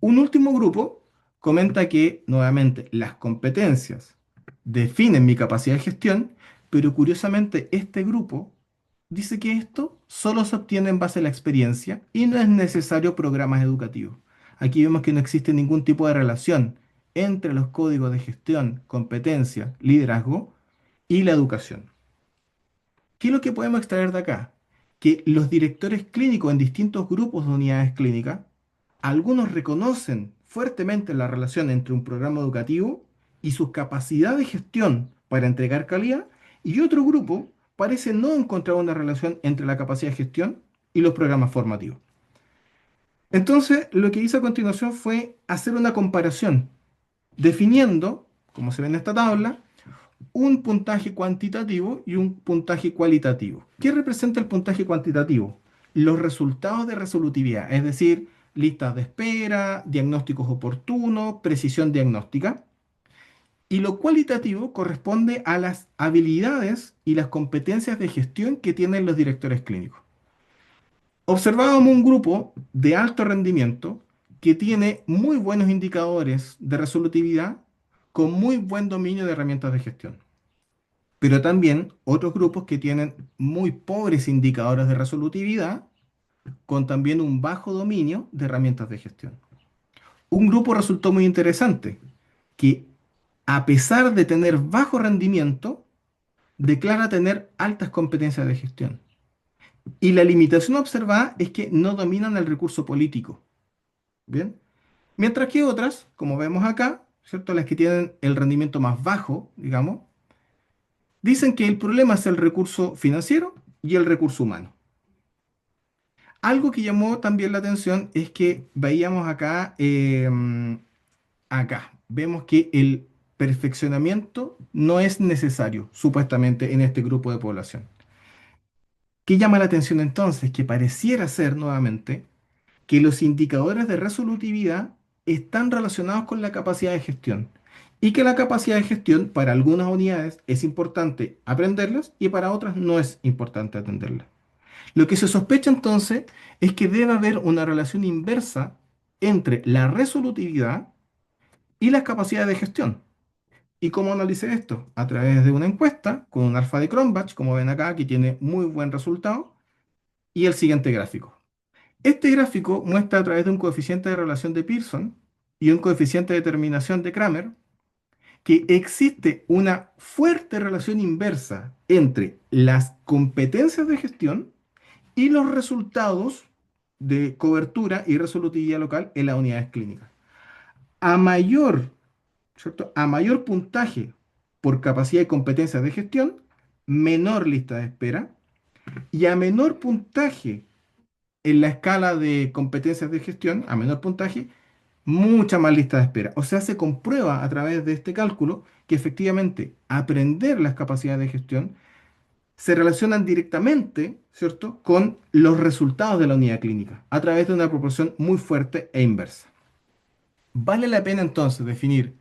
Un último grupo comenta que nuevamente las competencias definen mi capacidad de gestión, pero curiosamente este grupo dice que esto solo se obtiene en base a la experiencia y no es necesario programas educativos. Aquí vemos que no existe ningún tipo de relación entre los códigos de gestión, competencia, liderazgo y la educación. ¿Qué es lo que podemos extraer de acá? Que los directores clínicos en distintos grupos de unidades clínicas, algunos reconocen fuertemente la relación entre un programa educativo y su capacidad de gestión para entregar calidad, y otro grupo parece no encontrar una relación entre la capacidad de gestión y los programas formativos. Entonces, lo que hice a continuación fue hacer una comparación, definiendo, como se ve en esta tabla, un puntaje cuantitativo y un puntaje cualitativo. ¿Qué representa el puntaje cuantitativo? los resultados de resolutividad, es decir, listas de espera, diagnósticos oportunos, precisión diagnóstica. Y lo cualitativo corresponde a las habilidades y las competencias de gestión que tienen los directores clínicos. Observábamos un grupo de alto rendimiento que tiene muy buenos indicadores de resolutividad con muy buen dominio de herramientas de gestión. Pero también otros grupos que tienen muy pobres indicadores de resolutividad con también un bajo dominio de herramientas de gestión. Un grupo resultó muy interesante, que a pesar de tener bajo rendimiento, declara tener altas competencias de gestión. Y la limitación observada es que no dominan el recurso político. ¿Bien? Mientras que otras, como vemos acá, ¿cierto? Las que tienen el rendimiento más bajo, digamos, dicen que el problema es el recurso financiero y el recurso humano. Algo que llamó también la atención es que veíamos acá, vemos que el perfeccionamiento no es necesario, supuestamente, en este grupo de población. ¿Qué llama la atención entonces? Que pareciera ser nuevamente que los indicadores de resolutividad están relacionados con la capacidad de gestión y que la capacidad de gestión para algunas unidades es importante aprenderlas y para otras no es importante atenderlas. Lo que se sospecha entonces es que debe haber una relación inversa entre la resolutividad y las capacidades de gestión. ¿Y cómo analicé esto? A través de una encuesta con un alfa de Cronbach, como ven acá, que tiene muy buen resultado, y el siguiente gráfico. Este gráfico muestra a través de un coeficiente de relación de Pearson y un coeficiente de determinación de Kramer que existe una fuerte relación inversa entre las competencias de gestión y los resultados de cobertura y resolutividad local en las unidades clínicas. A mayor, ¿cierto? A mayor puntaje por capacidad y competencias de gestión, menor lista de espera, y a menor puntaje en la escala de competencias de gestión, a menor puntaje, mucha más lista de espera. O sea, se comprueba a través de este cálculo que efectivamente aprender las capacidades de gestión se relacionan directamente, ¿cierto?, con los resultados de la unidad clínica, a través de una proporción muy fuerte e inversa. Vale la pena entonces definir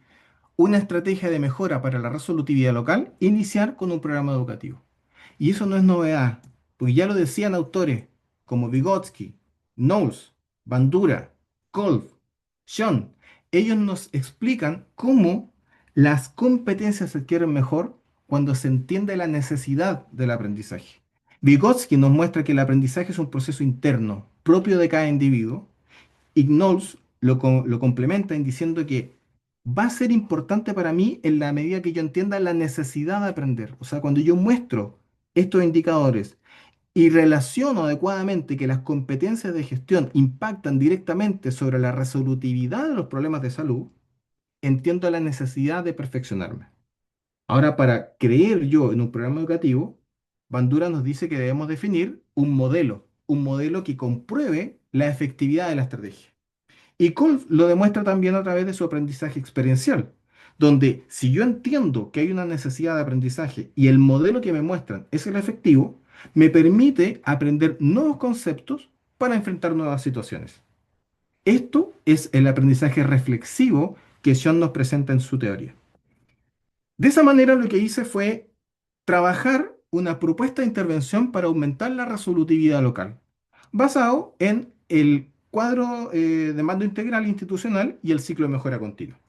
una estrategia de mejora para la resolutividad local, iniciar con un programa educativo. Y eso no es novedad, porque ya lo decían autores como Vygotsky, Knowles, Bandura, Kolb, Sean. Ellos nos explican cómo las competencias se adquieren mejor cuando se entiende la necesidad del aprendizaje. Vygotsky nos muestra que el aprendizaje es un proceso interno, propio de cada individuo, y Knowles lo complementa en diciendo que va a ser importante para mí en la medida que yo entienda la necesidad de aprender. O sea, cuando yo muestro estos indicadores y relaciono adecuadamente que las competencias de gestión impactan directamente sobre la resolutividad de los problemas de salud, entiendo la necesidad de perfeccionarme. Ahora, para creer yo en un programa educativo, Bandura nos dice que debemos definir un modelo que compruebe la efectividad de la estrategia. Y Kolb lo demuestra también a través de su aprendizaje experiencial, donde si yo entiendo que hay una necesidad de aprendizaje y el modelo que me muestran es el efectivo, me permite aprender nuevos conceptos para enfrentar nuevas situaciones. Esto es el aprendizaje reflexivo que Sean nos presenta en su teoría. De esa manera lo que hice fue trabajar una propuesta de intervención para aumentar la resolutividad local, basado en el cuadro de mando integral institucional y el ciclo de mejora continua.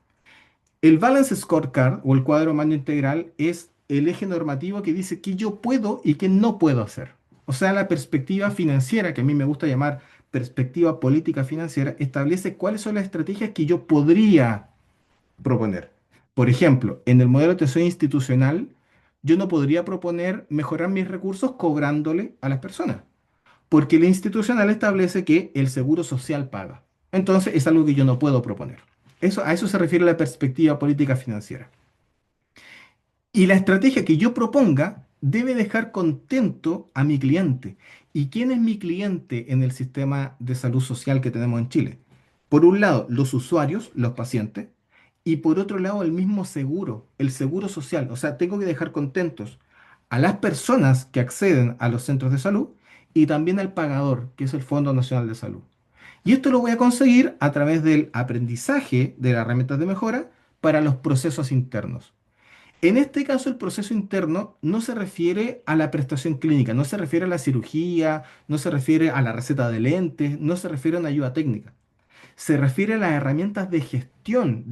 El Balance Scorecard o el cuadro de mando integral es el eje normativo que dice qué yo puedo y qué no puedo hacer. O sea, la perspectiva financiera, que a mí me gusta llamar perspectiva política financiera, establece cuáles son las estrategias que yo podría proponer. Por ejemplo, en el modelo de atención institucional, yo no podría proponer mejorar mis recursos cobrándole a las personas, porque el institucional establece que el seguro social paga. Entonces es algo que yo no puedo proponer. A eso se refiere la perspectiva política financiera. Y la estrategia que yo proponga debe dejar contento a mi cliente. ¿Y quién es mi cliente en el sistema de salud social que tenemos en Chile? Por un lado, los usuarios, los pacientes, y por otro lado, el mismo seguro, el seguro social. O sea, tengo que dejar contentos a las personas que acceden a los centros de salud y también al pagador, que es el Fondo Nacional de Salud. Y esto lo voy a conseguir a través del aprendizaje de las herramientas de mejora para los procesos internos. En este caso, el proceso interno no se refiere a la prestación clínica, no se refiere a la cirugía, no se refiere a la receta de lentes, no se refiere a una ayuda técnica. Se refiere a las herramientas de gestión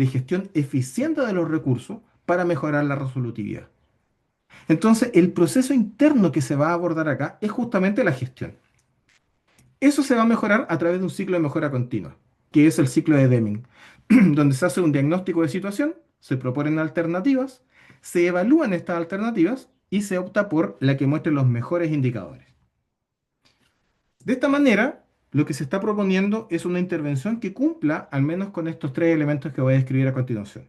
eficiente de los recursos para mejorar la resolutividad. Entonces, el proceso interno que se va a abordar acá es justamente la gestión. Eso se va a mejorar a través de un ciclo de mejora continua, que es el ciclo de Deming, donde se hace un diagnóstico de situación, se proponen alternativas, se evalúan estas alternativas y se opta por la que muestre los mejores indicadores. De esta manera, lo que se está proponiendo es una intervención que cumpla al menos con estos tres elementos que voy a describir a continuación.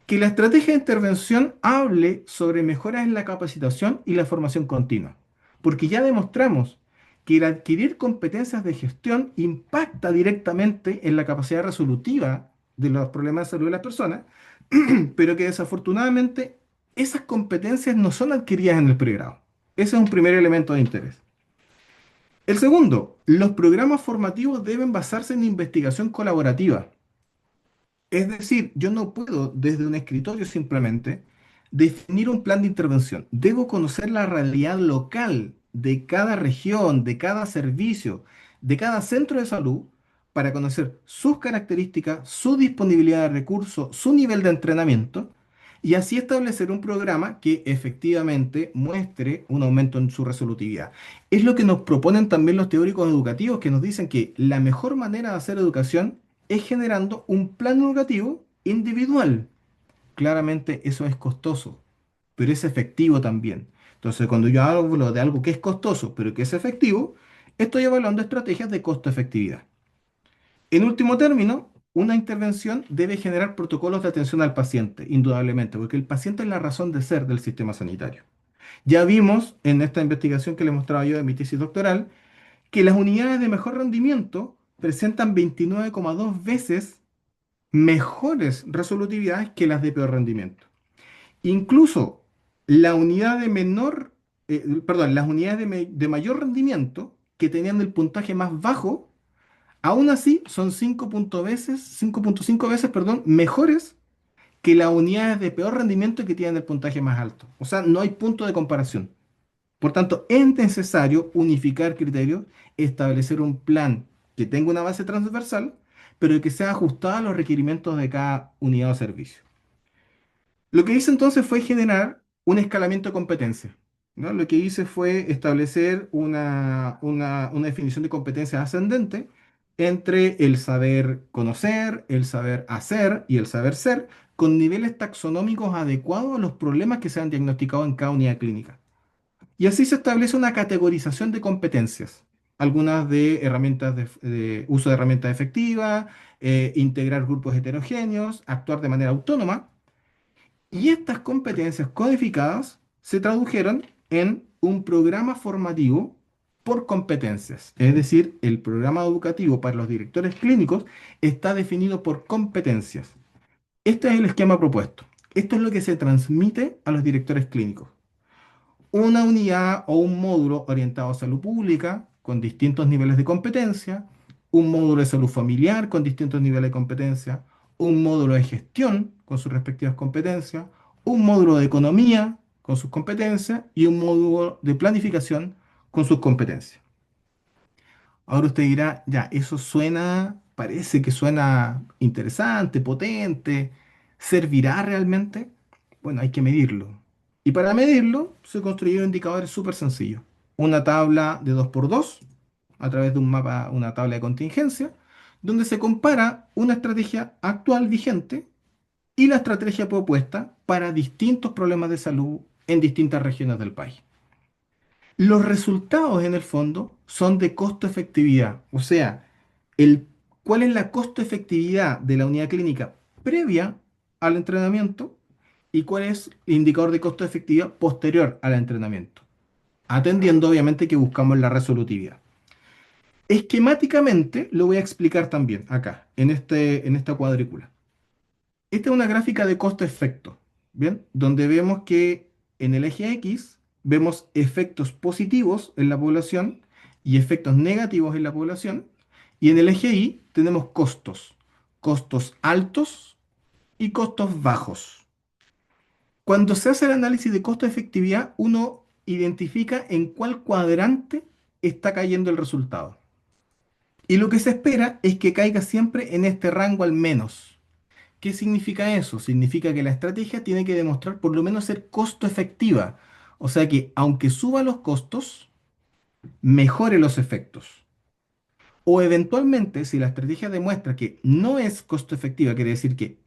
Que la estrategia de intervención hable sobre mejoras en la capacitación y la formación continua, porque ya demostramos que el adquirir competencias de gestión impacta directamente en la capacidad resolutiva de los problemas de salud de las personas, pero que desafortunadamente esas competencias no son adquiridas en el pregrado. Ese es un primer elemento de interés. El segundo, los programas formativos deben basarse en investigación colaborativa. Es decir, yo no puedo desde un escritorio simplemente definir un plan de intervención. Debo conocer la realidad local de cada región, de cada servicio, de cada centro de salud para conocer sus características, su disponibilidad de recursos, su nivel de entrenamiento y así establecer un programa que efectivamente muestre un aumento en su resolutividad. Es lo que nos proponen también los teóricos educativos que nos dicen que la mejor manera de hacer educación es generando un plan educativo individual. Claramente eso es costoso, pero es efectivo también. Entonces, cuando yo hablo de algo que es costoso, pero que es efectivo, estoy evaluando estrategias de costo-efectividad. En último término, una intervención debe generar protocolos de atención al paciente, indudablemente, porque el paciente es la razón de ser del sistema sanitario. Ya vimos en esta investigación que le mostraba yo de mi tesis doctoral que las unidades de mejor rendimiento presentan 29,2 veces mejores resolutividades que las de peor rendimiento. Incluso la unidad de menor, las unidades de mayor rendimiento que tenían el puntaje más bajo, aún así son 5,5 veces, perdón, mejores que las unidades de peor rendimiento que tienen el puntaje más alto. O sea, no hay punto de comparación. Por tanto, es necesario unificar criterios, establecer un plan que tenga una base transversal, pero que sea ajustado a los requerimientos de cada unidad o servicio. Lo que hice entonces fue generar un escalamiento de competencias, ¿no? Lo que hice fue establecer una definición de competencias ascendente entre el saber conocer, el saber hacer y el saber ser, con niveles taxonómicos adecuados a los problemas que se han diagnosticado en cada unidad clínica. Y así se establece una categorización de competencias. Algunas de herramientas de uso de herramientas efectivas, integrar grupos heterogéneos, actuar de manera autónoma. Y estas competencias codificadas se tradujeron en un programa formativo por competencias. Es decir, el programa educativo para los directores clínicos está definido por competencias. Este es el esquema propuesto. Esto es lo que se transmite a los directores clínicos. Una unidad o un módulo orientado a salud pública con distintos niveles de competencia, un módulo de salud familiar con distintos niveles de competencia, un módulo de gestión con sus respectivas competencias, un módulo de economía con sus competencias y un módulo de planificación con sus competencias. Ahora usted dirá, ya, eso suena, parece que suena interesante, potente, ¿servirá realmente? Bueno, hay que medirlo. Y para medirlo se construyeron indicadores súper sencillos. Una tabla de 2x2 a través de un mapa, una tabla de contingencia, donde se compara una estrategia actual vigente y la estrategia propuesta para distintos problemas de salud en distintas regiones del país. Los resultados en el fondo son de costo-efectividad, o sea, el, cuál es la costo-efectividad de la unidad clínica previa al entrenamiento y cuál es el indicador de costo-efectividad posterior al entrenamiento, atendiendo obviamente que buscamos la resolutividad. Esquemáticamente lo voy a explicar también acá, en esta cuadrícula. Esta es una gráfica de costo-efecto, ¿bien? Donde vemos que en el eje X vemos efectos positivos en la población y efectos negativos en la población. Y en el eje Y tenemos costos, costos altos y costos bajos. Cuando se hace el análisis de costo-efectividad, uno identifica en cuál cuadrante está cayendo el resultado. Y lo que se espera es que caiga siempre en este rango al menos. ¿Qué significa eso? Significa que la estrategia tiene que demostrar por lo menos ser costo efectiva. O sea que aunque suba los costos, mejore los efectos. O eventualmente, si la estrategia demuestra que no es costo efectiva, quiere decir que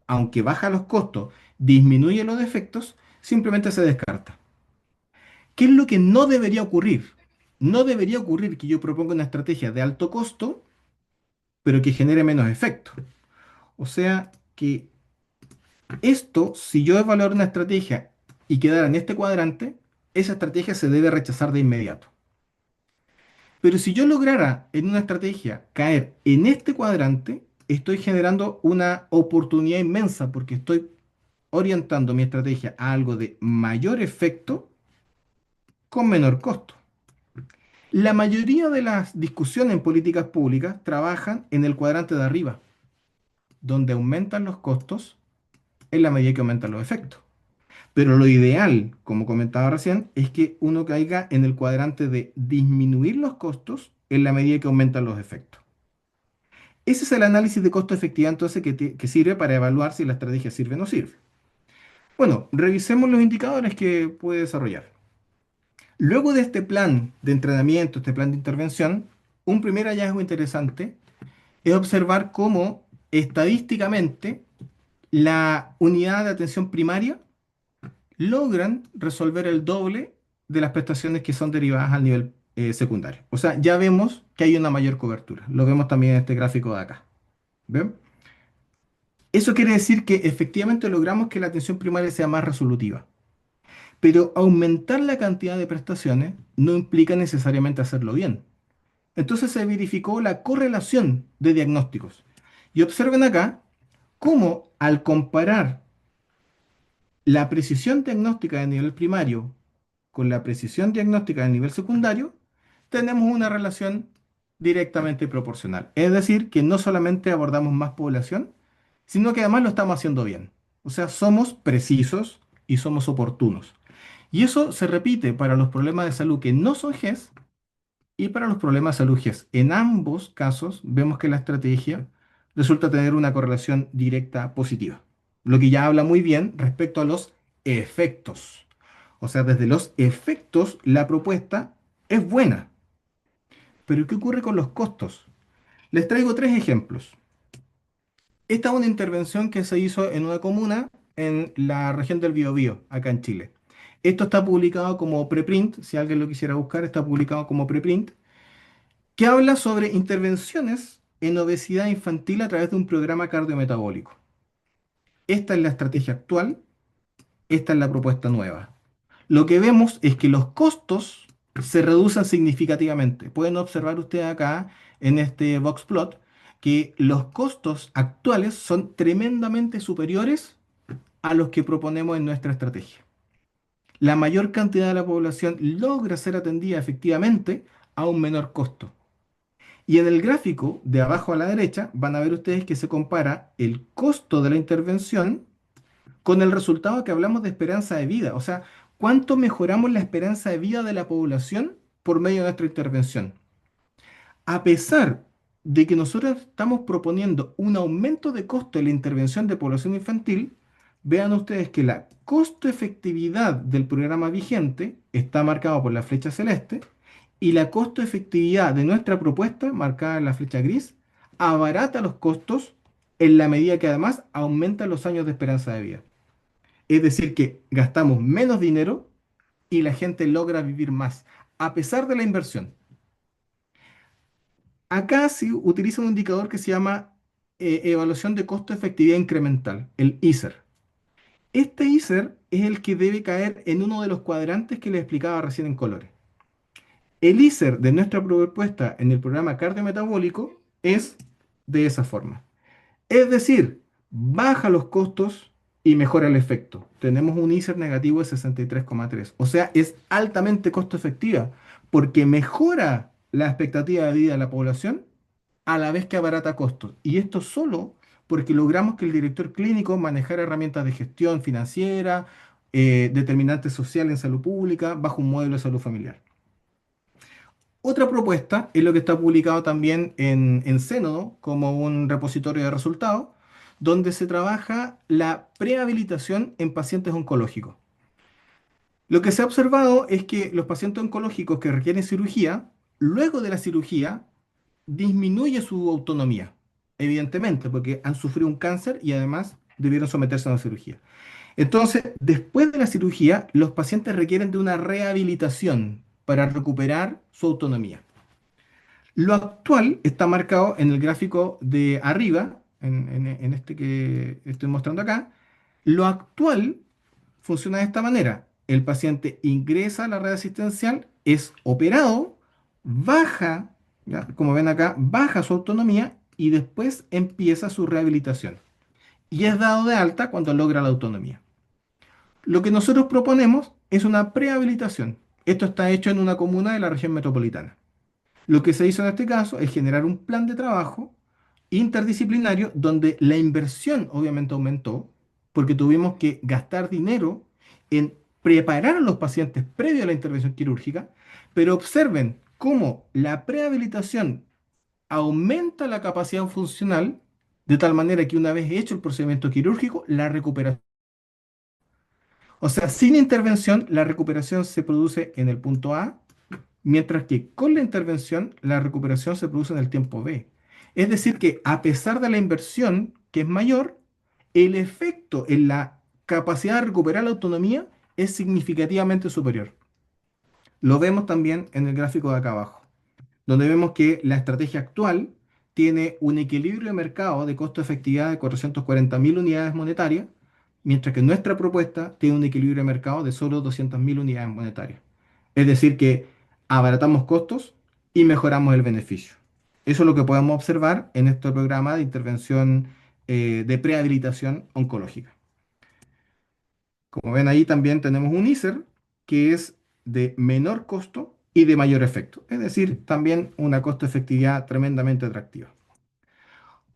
aunque baja los costos, disminuye los efectos, simplemente se descarta. ¿Qué es lo que no debería ocurrir? No debería ocurrir que yo proponga una estrategia de alto costo, pero que genere menos efecto. O sea que esto, si yo evaluar una estrategia y quedara en este cuadrante, esa estrategia se debe rechazar de inmediato. Pero si yo lograra en una estrategia caer en este cuadrante, estoy generando una oportunidad inmensa porque estoy orientando mi estrategia a algo de mayor efecto con menor costo. La mayoría de las discusiones en políticas públicas trabajan en el cuadrante de arriba, donde aumentan los costos en la medida que aumentan los efectos. Pero lo ideal, como comentaba recién, es que uno caiga en el cuadrante de disminuir los costos en la medida que aumentan los efectos. Ese es el análisis de costo-efectividad entonces que sirve para evaluar si la estrategia sirve o no sirve. Bueno, revisemos los indicadores que puede desarrollar. Luego de este plan de entrenamiento, este plan de intervención, un primer hallazgo interesante es observar cómo estadísticamente la unidad de atención primaria logran resolver el doble de las prestaciones que son derivadas al nivel secundario. O sea, ya vemos que hay una mayor cobertura. Lo vemos también en este gráfico de acá. ¿Ven? Eso quiere decir que efectivamente logramos que la atención primaria sea más resolutiva. Pero aumentar la cantidad de prestaciones no implica necesariamente hacerlo bien. Entonces se verificó la correlación de diagnósticos. Y observen acá cómo al comparar la precisión diagnóstica de nivel primario con la precisión diagnóstica de nivel secundario, tenemos una relación directamente proporcional. Es decir, que no solamente abordamos más población, sino que además lo estamos haciendo bien. O sea, somos precisos y somos oportunos. Y eso se repite para los problemas de salud que no son GES y para los problemas de salud GES. En ambos casos vemos que la estrategia resulta tener una correlación directa positiva, lo que ya habla muy bien respecto a los efectos. O sea, desde los efectos la propuesta es buena. Pero ¿qué ocurre con los costos? Les traigo tres ejemplos. Esta es una intervención que se hizo en una comuna en la región del Biobío, acá en Chile. Esto está publicado como preprint, si alguien lo quisiera buscar, está publicado como preprint, que habla sobre intervenciones en obesidad infantil a través de un programa cardiometabólico. Esta es la estrategia actual, esta es la propuesta nueva. Lo que vemos es que los costos se reducen significativamente. Pueden observar ustedes acá en este box plot que los costos actuales son tremendamente superiores a los que proponemos en nuestra estrategia. La mayor cantidad de la población logra ser atendida efectivamente a un menor costo. Y en el gráfico de abajo a la derecha van a ver ustedes que se compara el costo de la intervención con el resultado que hablamos de esperanza de vida. O sea, ¿cuánto mejoramos la esperanza de vida de la población por medio de nuestra intervención? A pesar de que nosotros estamos proponiendo un aumento de costo en la intervención de población infantil, vean ustedes que la costo-efectividad del programa vigente está marcado por la flecha celeste y la costo-efectividad de nuestra propuesta, marcada en la flecha gris, abarata los costos en la medida que además aumenta los años de esperanza de vida. Es decir, que gastamos menos dinero y la gente logra vivir más, a pesar de la inversión. Acá se utiliza un indicador que se llama evaluación de costo-efectividad incremental, el ISER. Este ISER es el que debe caer en uno de los cuadrantes que les explicaba recién en colores. El ISER de nuestra propuesta en el programa cardiometabólico es de esa forma. Es decir, baja los costos y mejora el efecto. Tenemos un ISER negativo de 63,3. O sea, es altamente costo efectiva porque mejora la expectativa de vida de la población a la vez que abarata costos. Y esto solo porque logramos que el director clínico manejara herramientas de gestión financiera, determinantes sociales en salud pública, bajo un modelo de salud familiar. Otra propuesta es lo que está publicado también en Zenodo como un repositorio de resultados, donde se trabaja la prehabilitación en pacientes oncológicos. Lo que se ha observado es que los pacientes oncológicos que requieren cirugía, luego de la cirugía, disminuye su autonomía, evidentemente, porque han sufrido un cáncer y además debieron someterse a una cirugía. Entonces, después de la cirugía, los pacientes requieren de una rehabilitación para recuperar su autonomía. Lo actual está marcado en el gráfico de arriba, en este que estoy mostrando acá. Lo actual funciona de esta manera. El paciente ingresa a la red asistencial, es operado, baja, ¿ya? Como ven acá, baja su autonomía y después empieza su rehabilitación. Y es dado de alta cuando logra la autonomía. Lo que nosotros proponemos es una prehabilitación. Esto está hecho en una comuna de la región metropolitana. Lo que se hizo en este caso es generar un plan de trabajo interdisciplinario donde la inversión obviamente aumentó porque tuvimos que gastar dinero en preparar a los pacientes previo a la intervención quirúrgica, pero observen cómo la prehabilitación aumenta la capacidad funcional de tal manera que una vez hecho el procedimiento quirúrgico, la recuperación. O sea, sin intervención, la recuperación se produce en el punto A, mientras que con la intervención la recuperación se produce en el tiempo B. Es decir, que a pesar de la inversión, que es mayor, el efecto en la capacidad de recuperar la autonomía es significativamente superior. Lo vemos también en el gráfico de acá abajo, donde vemos que la estrategia actual tiene un equilibrio de mercado de costo-efectividad de 440.000 unidades monetarias, mientras que nuestra propuesta tiene un equilibrio de mercado de solo 200.000 unidades monetarias. Es decir, que abaratamos costos y mejoramos el beneficio. Eso es lo que podemos observar en este programa de intervención de prehabilitación oncológica. Como ven ahí también tenemos un ISER que es de menor costo y de mayor efecto. Es decir, también una costo-efectividad tremendamente atractiva.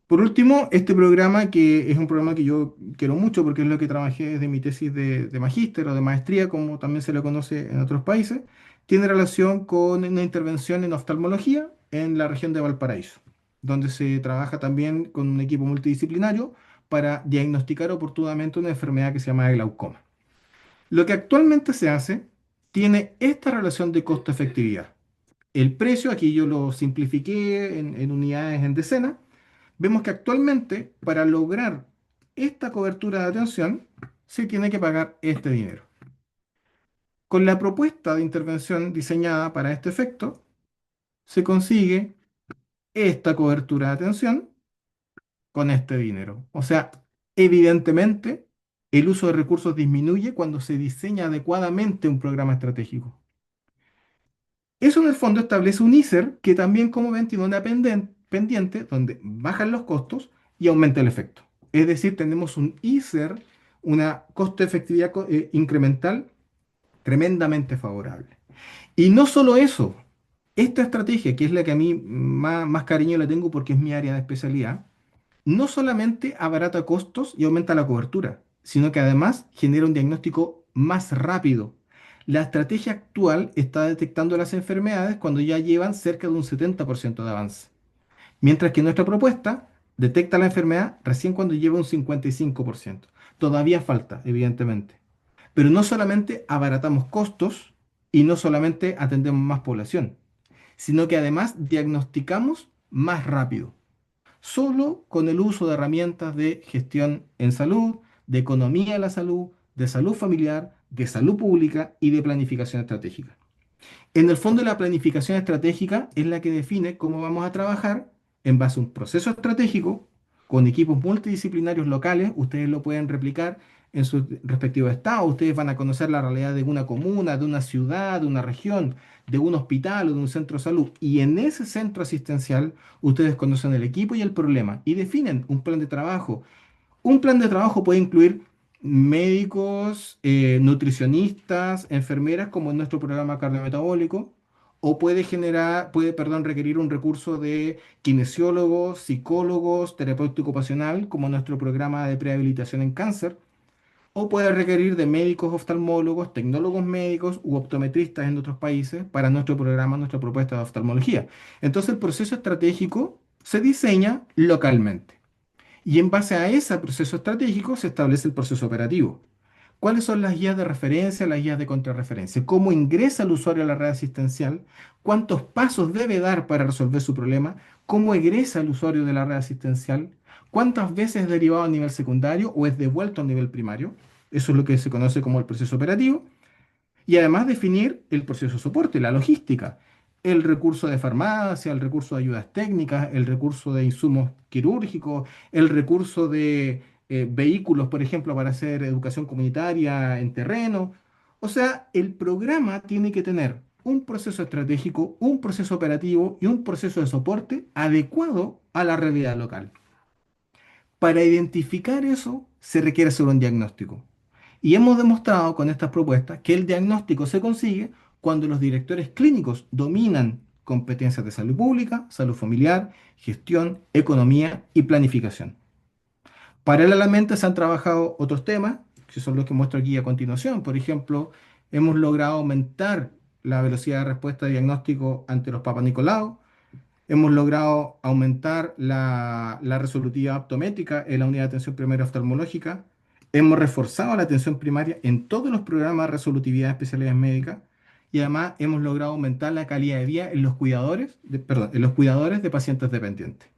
Por último, este programa, que es un programa que yo quiero mucho porque es lo que trabajé desde mi tesis de magíster o de maestría, como también se lo conoce en otros países, tiene relación con una intervención en oftalmología en la región de Valparaíso, donde se trabaja también con un equipo multidisciplinario para diagnosticar oportunamente una enfermedad que se llama glaucoma. Lo que actualmente se hace tiene esta relación de costo-efectividad. El precio, aquí yo lo simplifiqué en unidades en decenas. Vemos que actualmente para lograr esta cobertura de atención se tiene que pagar este dinero. Con la propuesta de intervención diseñada para este efecto, se consigue esta cobertura de atención con este dinero. O sea, evidentemente, el uso de recursos disminuye cuando se diseña adecuadamente un programa estratégico. Eso en el fondo establece un ISER que también, como ven, tiene una pendiente donde bajan los costos y aumenta el efecto. Es decir, tenemos un ISER, una costo-efectividad incremental tremendamente favorable. Y no solo eso, esta estrategia, que es la que a mí más cariño le tengo porque es mi área de especialidad, no solamente abarata costos y aumenta la cobertura, sino que además genera un diagnóstico más rápido. La estrategia actual está detectando las enfermedades cuando ya llevan cerca de un 70% de avance, mientras que nuestra propuesta detecta la enfermedad recién cuando lleva un 55%. Todavía falta, evidentemente. Pero no solamente abaratamos costos y no solamente atendemos más población, sino que además diagnosticamos más rápido solo con el uso de herramientas de gestión en salud, de economía de la salud, de salud familiar, de salud pública y de planificación estratégica. En el fondo, la planificación estratégica es la que define cómo vamos a trabajar en base a un proceso estratégico con equipos multidisciplinarios locales. Ustedes lo pueden replicar en su respectivo estado. Ustedes van a conocer la realidad de una comuna, de una ciudad, de una región, de un hospital o de un centro de salud. Y en ese centro asistencial, ustedes conocen el equipo y el problema y definen un plan de trabajo. Un plan de trabajo puede incluir médicos, nutricionistas, enfermeras, como en nuestro programa cardiometabólico, o puede, requerir un recurso de kinesiólogos, psicólogos, terapeuta ocupacional, como nuestro programa de prehabilitación en cáncer, o puede requerir de médicos oftalmólogos, tecnólogos médicos u optometristas en otros países para nuestro programa, nuestra propuesta de oftalmología. Entonces el proceso estratégico se diseña localmente y en base a ese proceso estratégico se establece el proceso operativo. ¿Cuáles son las guías de referencia, las guías de contrarreferencia? ¿Cómo ingresa el usuario a la red asistencial? ¿Cuántos pasos debe dar para resolver su problema? ¿Cómo egresa el usuario de la red asistencial? ¿Cuántas veces es derivado a nivel secundario o es devuelto a nivel primario? Eso es lo que se conoce como el proceso operativo. Y además definir el proceso de soporte, la logística, el recurso de farmacia, el recurso de ayudas técnicas, el recurso de insumos quirúrgicos, el recurso de vehículos, por ejemplo, para hacer educación comunitaria en terreno. O sea, el programa tiene que tener un proceso estratégico, un proceso operativo y un proceso de soporte adecuado a la realidad local. Para identificar eso, se requiere hacer un diagnóstico. Y hemos demostrado con estas propuestas que el diagnóstico se consigue cuando los directores clínicos dominan competencias de salud pública, salud familiar, gestión, economía y planificación. Paralelamente se han trabajado otros temas, que son los que muestro aquí a continuación. Por ejemplo, hemos logrado aumentar la velocidad de respuesta de diagnóstico ante los Papa Nicolau. Hemos logrado aumentar la resolutividad optométrica en la unidad de atención primaria oftalmológica. Hemos reforzado la atención primaria en todos los programas de resolutividad de especialidades médicas. Y además hemos logrado aumentar la calidad de vida en los cuidadores de pacientes dependientes.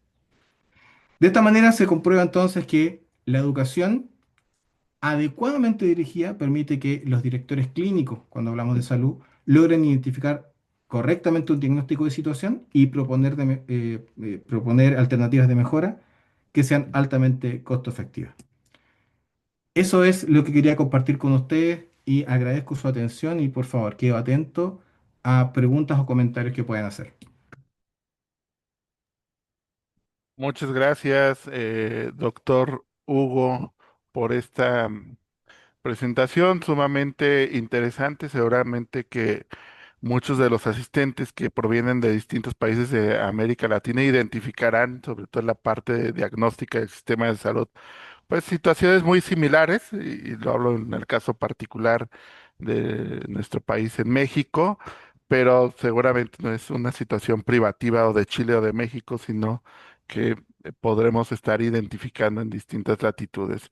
De esta manera se comprueba entonces que la educación adecuadamente dirigida permite que los directores clínicos, cuando hablamos de salud, logren identificar correctamente un diagnóstico de situación y proponer alternativas de mejora que sean altamente costo efectivas. Eso es lo que quería compartir con ustedes y agradezco su atención y por favor quedo atento a preguntas o comentarios que puedan hacer. Muchas gracias, doctor Hugo, por esta presentación sumamente interesante. Seguramente que muchos de los asistentes que provienen de distintos países de América Latina identificarán, sobre todo en la parte de diagnóstica del sistema de salud, pues situaciones muy similares, y lo hablo en el caso particular de nuestro país en México, pero seguramente no es una situación privativa o de Chile o de México, sino que podremos estar identificando en distintas latitudes.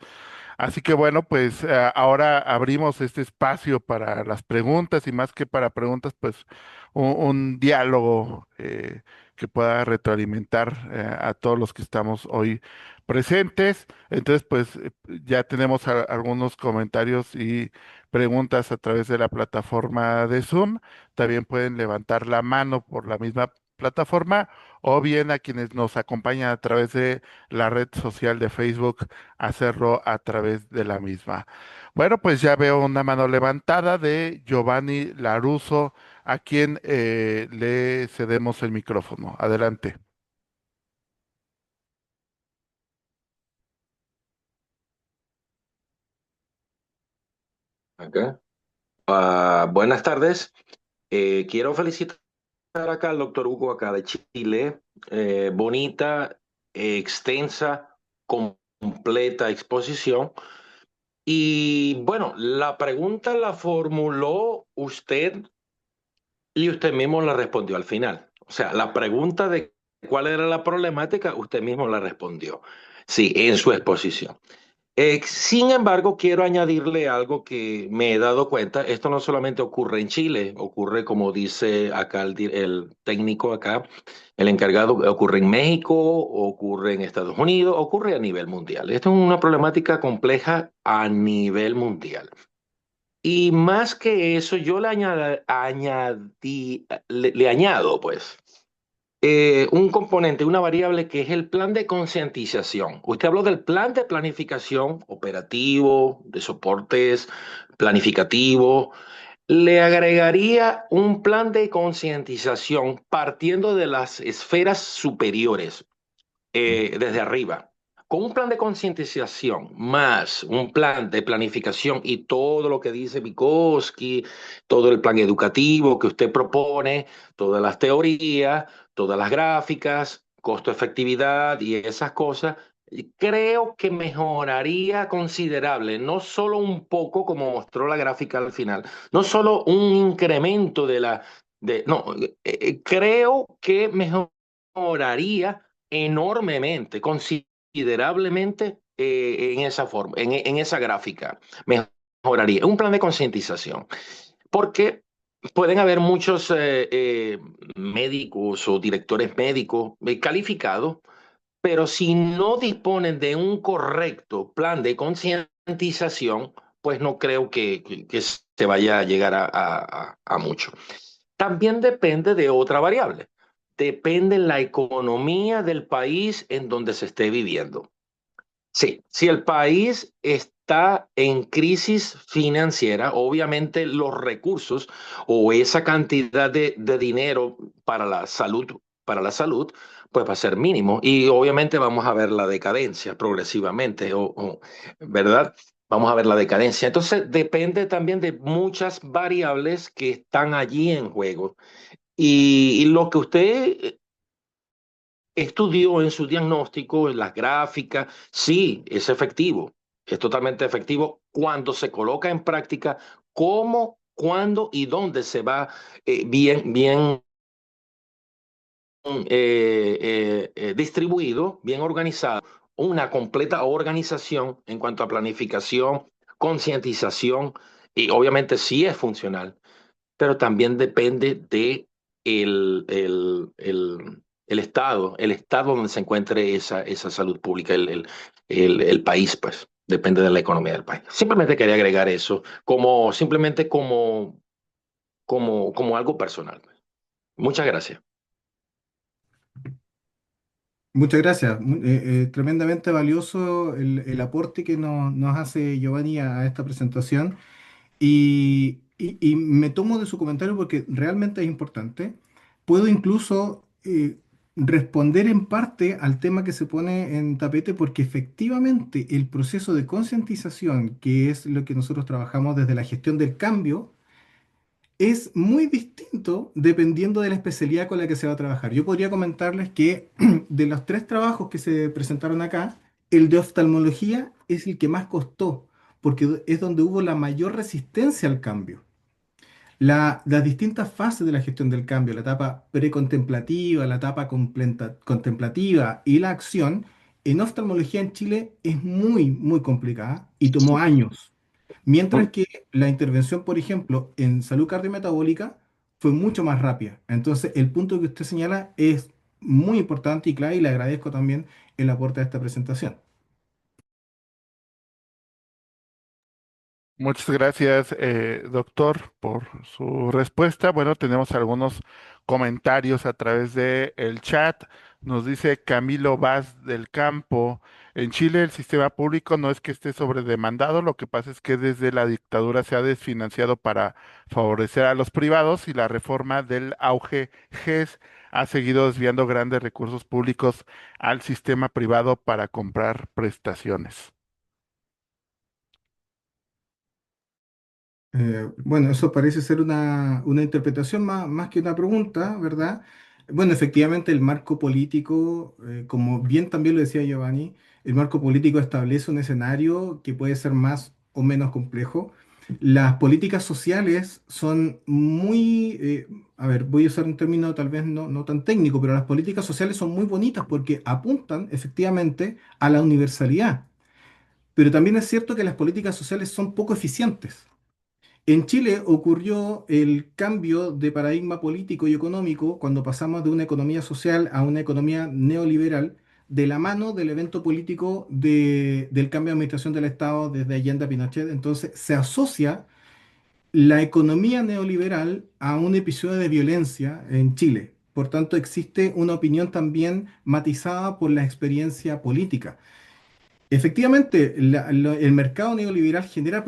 Así que bueno, pues ahora abrimos este espacio para las preguntas y más que para preguntas, pues un diálogo que pueda retroalimentar a todos los que estamos hoy presentes. Entonces, pues ya tenemos algunos comentarios y preguntas a través de la plataforma de Zoom. También pueden levantar la mano por la misma plataforma o bien a quienes nos acompañan a través de la red social de Facebook hacerlo a través de la misma. Bueno, pues ya veo una mano levantada de Giovanni Laruso, a quien le cedemos el micrófono. Adelante. Acá. Buenas tardes. Quiero felicitar acá al doctor Hugo acá de Chile. Bonita, extensa, completa exposición. Y bueno, la pregunta la formuló usted y usted mismo la respondió al final. O sea, la pregunta de cuál era la problemática, usted mismo la respondió. Sí, en su exposición. Sin embargo, quiero añadirle algo que me he dado cuenta. Esto no solamente ocurre en Chile, ocurre, como dice acá el técnico acá, el encargado, ocurre en México, ocurre en Estados Unidos, ocurre a nivel mundial. Esto es una problemática compleja a nivel mundial. Y más que eso, yo le añado, pues un componente, una variable que es el plan de concientización. Usted habló del plan de planificación operativo, de soportes planificativo. Le agregaría un plan de concientización partiendo de las esferas superiores, desde arriba. con un plan de concientización más un plan de planificación y todo lo que dice Vygotsky, todo el plan educativo que usted propone, todas las teorías, todas las gráficas, costo-efectividad y esas cosas, creo que mejoraría considerable, no solo un poco como mostró la gráfica al final, no solo un incremento no, creo que mejoraría enormemente, considerablemente en esa forma, en esa gráfica, mejoraría. Un plan de concientización, porque pueden haber muchos médicos o directores médicos calificados, pero si no disponen de un correcto plan de concientización, pues no creo que se vaya a llegar a mucho. También depende de otra variable. Depende la economía del país en donde se esté viviendo. Sí, si el país está en crisis financiera, obviamente los recursos o esa cantidad de dinero para la salud, pues va a ser mínimo. Y obviamente vamos a ver la decadencia progresivamente, ¿verdad? Vamos a ver la decadencia. Entonces depende también de muchas variables que están allí en juego. Y lo que usted estudió en su diagnóstico, en las gráficas, sí, es efectivo, es totalmente efectivo cuando se coloca en práctica cómo, cuándo y dónde se va bien distribuido, bien organizado, una completa organización en cuanto a planificación, concientización, y obviamente sí es funcional, pero también depende de el estado donde se encuentre esa salud pública, el país, pues, depende de la economía del país. Simplemente quería agregar eso simplemente como algo personal, pues. Muchas gracias. Muchas gracias. Tremendamente valioso el aporte que nos hace Giovanni a esta presentación. Y me tomo de su comentario porque realmente es importante. Puedo incluso responder en parte al tema que se pone en tapete porque efectivamente el proceso de concientización, que es lo que nosotros trabajamos desde la gestión del cambio, es muy distinto dependiendo de la especialidad con la que se va a trabajar. Yo podría comentarles que de los tres trabajos que se presentaron acá, el de oftalmología es el que más costó, porque es donde hubo la mayor resistencia al cambio. Las distintas fases de la gestión del cambio, la etapa precontemplativa, la etapa contemplativa y la acción, en oftalmología en Chile es muy, muy complicada y tomó años. Mientras que la intervención, por ejemplo, en salud cardiometabólica fue mucho más rápida. Entonces, el punto que usted señala es muy importante y clave y le agradezco también el aporte a esta presentación. Muchas gracias, doctor, por su respuesta. Bueno, tenemos algunos comentarios a través de el chat. Nos dice Camilo Vaz del Campo. En Chile el sistema público no es que esté sobredemandado, lo que pasa es que desde la dictadura se ha desfinanciado para favorecer a los privados y la reforma del auge GES ha seguido desviando grandes recursos públicos al sistema privado para comprar prestaciones. Bueno, eso parece ser una interpretación más que una pregunta, ¿verdad? Bueno, efectivamente el marco político, como bien también lo decía Giovanni, el marco político establece un escenario que puede ser más o menos complejo. Las políticas sociales son muy, a ver, voy a usar un término tal vez no tan técnico, pero las políticas sociales son muy bonitas porque apuntan efectivamente a la universalidad. Pero también es cierto que las políticas sociales son poco eficientes. En Chile ocurrió el cambio de paradigma político y económico cuando pasamos de una economía social a una economía neoliberal de la mano del evento político del cambio de administración del Estado desde Allende a Pinochet. Entonces se asocia la economía neoliberal a un episodio de violencia en Chile. Por tanto, existe una opinión también matizada por la experiencia política. Efectivamente, el mercado neoliberal genera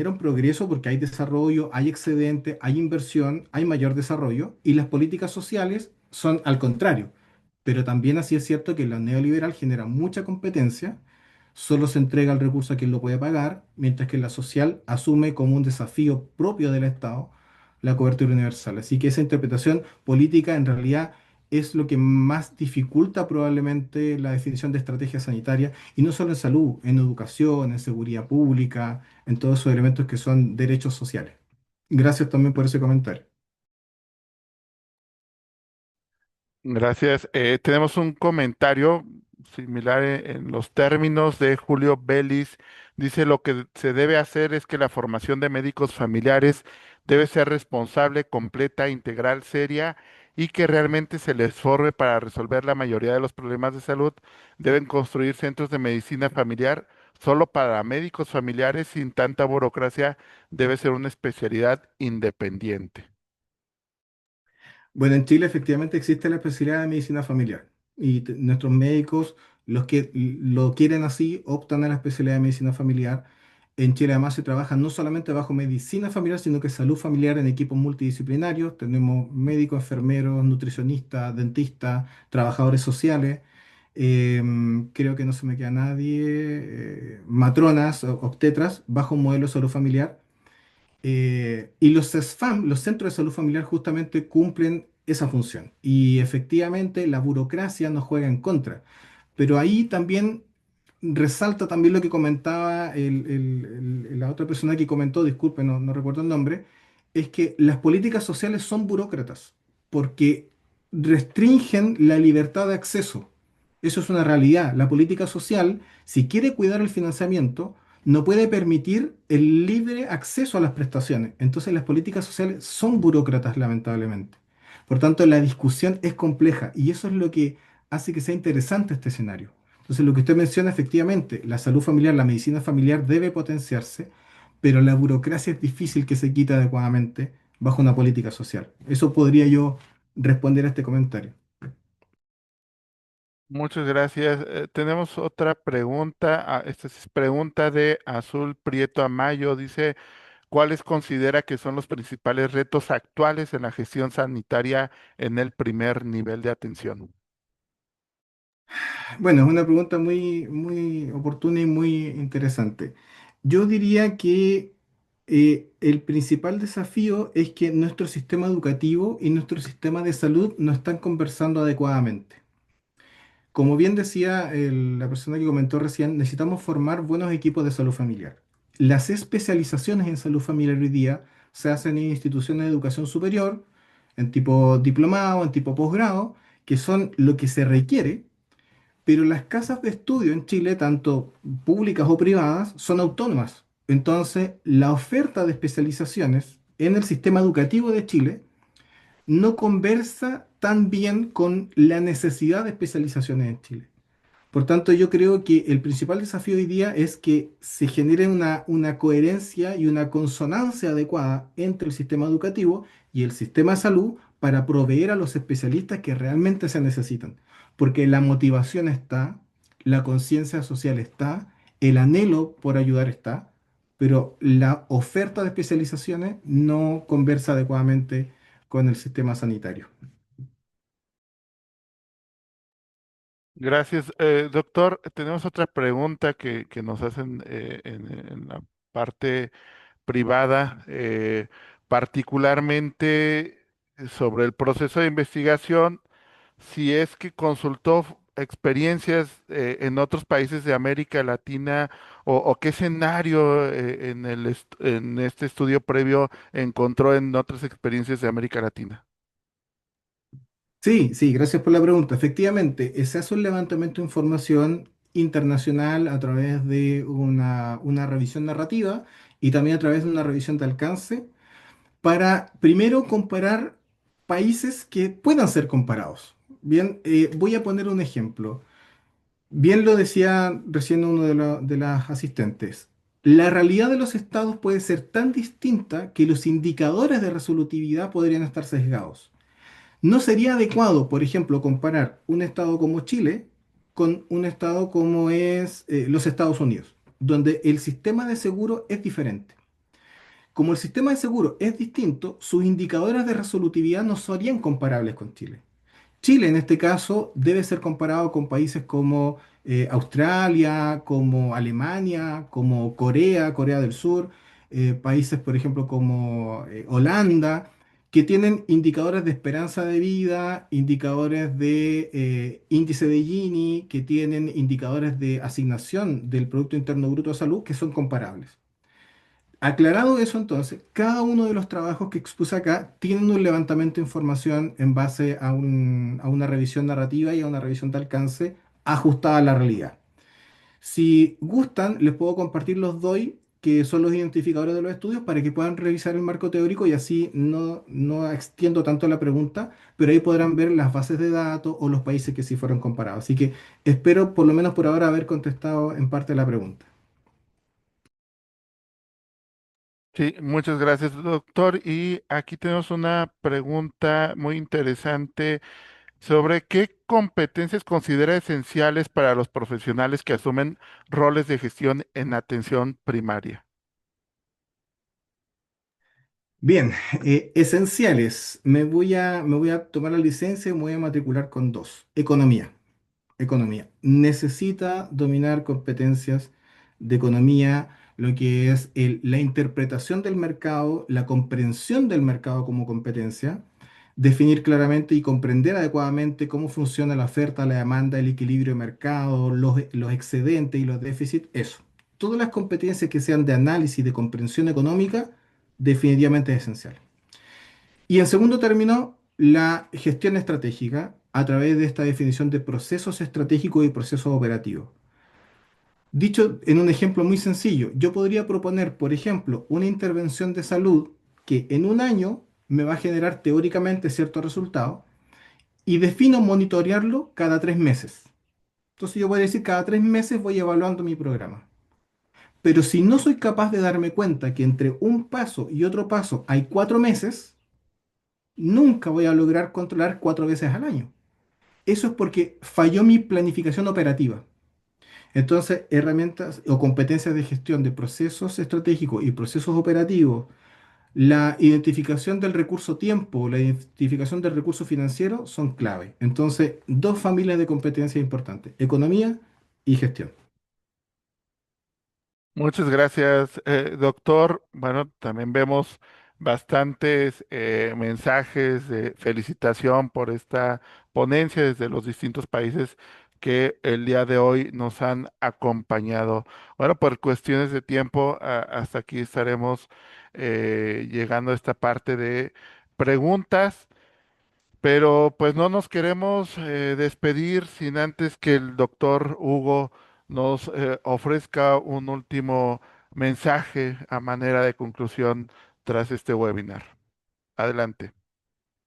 un progreso porque hay desarrollo, hay excedente, hay inversión, hay mayor desarrollo, y las políticas sociales son al contrario. Pero también así es cierto que la neoliberal genera mucha competencia, solo se entrega el recurso a quien lo puede pagar, mientras que la social asume como un desafío propio del Estado la cobertura universal. Así que esa interpretación política en realidad es lo que más dificulta probablemente la definición de estrategia sanitaria, y no solo en salud, en educación, en seguridad pública, en todos esos elementos que son derechos sociales. Gracias también por ese comentario. Gracias. Tenemos un comentario similar en los términos de Julio Vélez. Dice, lo que se debe hacer es que la formación de médicos familiares debe ser responsable, completa, integral, seria y que realmente se les forme para resolver la mayoría de los problemas de salud. Deben construir centros de medicina familiar solo para médicos familiares sin tanta burocracia. Debe ser una especialidad independiente. Bueno, en Chile efectivamente existe la especialidad de medicina familiar y nuestros médicos, los que lo quieren así, optan a la especialidad de medicina familiar. En Chile además se trabaja no solamente bajo medicina familiar, sino que salud familiar en equipos multidisciplinarios. Tenemos médicos, enfermeros, nutricionistas, dentistas, trabajadores sociales. Creo que no se me queda nadie, matronas, obstetras, bajo un modelo de salud familiar. Y los CESFAM, los Centros de Salud Familiar, justamente cumplen esa función. Y efectivamente la burocracia nos juega en contra. Pero ahí también resalta también lo que comentaba la otra persona que comentó, disculpe, no recuerdo el nombre, es que las políticas sociales son burócratas porque restringen la libertad de acceso. Eso es una realidad. La política social, si quiere cuidar el financiamiento, no puede permitir el libre acceso a las prestaciones. Entonces las políticas sociales son burócratas, lamentablemente. Por tanto, la discusión es compleja y eso es lo que hace que sea interesante este escenario. Entonces, lo que usted menciona, efectivamente, la salud familiar, la medicina familiar debe potenciarse, pero la burocracia es difícil que se quite adecuadamente bajo una política social. Eso podría yo responder a este comentario. Muchas gracias. Tenemos otra pregunta. Esta es pregunta de Azul Prieto Amayo. Dice, ¿cuáles considera que son los principales retos actuales en la gestión sanitaria en el primer nivel de atención? Bueno, es una pregunta muy, muy oportuna y muy interesante. Yo diría que el principal desafío es que nuestro sistema educativo y nuestro sistema de salud no están conversando adecuadamente. Como bien decía la persona que comentó recién, necesitamos formar buenos equipos de salud familiar. Las especializaciones en salud familiar hoy día se hacen en instituciones de educación superior, en tipo diplomado, en tipo posgrado, que son lo que se requiere, pero las casas de estudio en Chile, tanto públicas o privadas, son autónomas. Entonces, la oferta de especializaciones en el sistema educativo de Chile no conversa tan bien con la necesidad de especializaciones en Chile. Por tanto, yo creo que el principal desafío hoy día es que se genere una coherencia y una consonancia adecuada entre el sistema educativo y el sistema de salud para proveer a los especialistas que realmente se necesitan. Porque la motivación está, la conciencia social está, el anhelo por ayudar está, pero la oferta de especializaciones no conversa adecuadamente con el sistema sanitario. Gracias. Doctor, tenemos otra pregunta que nos hacen en la parte privada, particularmente sobre el proceso de investigación, si es que consultó experiencias en otros países de América Latina o qué escenario en este estudio previo encontró en otras experiencias de América Latina. Sí, sí, gracias por la pregunta. Efectivamente, se hace un levantamiento de información internacional a través de una revisión narrativa y también a través de una revisión de alcance para primero comparar países que puedan ser comparados. Bien, voy a poner un ejemplo. Bien lo decía recién uno de las asistentes. La realidad de los estados puede ser tan distinta que los indicadores de resolutividad podrían estar sesgados. No sería adecuado, por ejemplo, comparar un estado como Chile con un estado como es los Estados Unidos, donde el sistema de seguro es diferente. Como el sistema de seguro es distinto, sus indicadores de resolutividad no serían comparables con Chile. Chile, en este caso, debe ser comparado con países como Australia, como Alemania, como Corea, Corea del Sur, países, por ejemplo, como Holanda, que tienen indicadores de esperanza de vida, indicadores de índice de Gini, que tienen indicadores de asignación del Producto Interno Bruto de Salud que son comparables. Aclarado eso, entonces, cada uno de los trabajos que expuse acá tienen un levantamiento de información en base a una revisión narrativa y a una revisión de alcance ajustada a la realidad. Si gustan, les puedo compartir los DOI, que son los identificadores de los estudios, para que puedan revisar el marco teórico y así no extiendo tanto la pregunta, pero ahí podrán ver las bases de datos o los países que sí fueron comparados. Así que espero, por lo menos por ahora, haber contestado en parte la pregunta. Sí, muchas gracias, doctor. Y aquí tenemos una pregunta muy interesante sobre qué competencias considera esenciales para los profesionales que asumen roles de gestión en atención primaria. Bien, esenciales. Me voy a tomar la licencia y me voy a matricular con dos. Economía. Economía. Necesita dominar competencias de economía, lo que es la interpretación del mercado, la comprensión del mercado como competencia, definir claramente y comprender adecuadamente cómo funciona la oferta, la demanda, el equilibrio de mercado, los excedentes y los déficits, eso. Todas las competencias que sean de análisis y de comprensión económica, definitivamente es esencial. Y en segundo término, la gestión estratégica a través de esta definición de procesos estratégicos y procesos operativos. Dicho en un ejemplo muy sencillo, yo podría proponer, por ejemplo, una intervención de salud que en un año me va a generar teóricamente ciertos resultados y defino monitorearlo cada 3 meses. Entonces yo voy a decir, cada 3 meses voy evaluando mi programa. Pero si no soy capaz de darme cuenta que entre un paso y otro paso hay 4 meses, nunca voy a lograr controlar 4 veces al año. Eso es porque falló mi planificación operativa. Entonces, herramientas o competencias de gestión de procesos estratégicos y procesos operativos, la identificación del recurso tiempo, la identificación del recurso financiero son clave. Entonces, dos familias de competencias importantes, economía y gestión. Muchas gracias, doctor. Bueno, también vemos bastantes mensajes de felicitación por esta ponencia desde los distintos países que el día de hoy nos han acompañado. Bueno, por cuestiones de tiempo, hasta aquí estaremos llegando a esta parte de preguntas. Pero pues no nos queremos despedir sin antes que el doctor Hugo nos ofrezca un último mensaje a manera de conclusión tras este webinar. Adelante.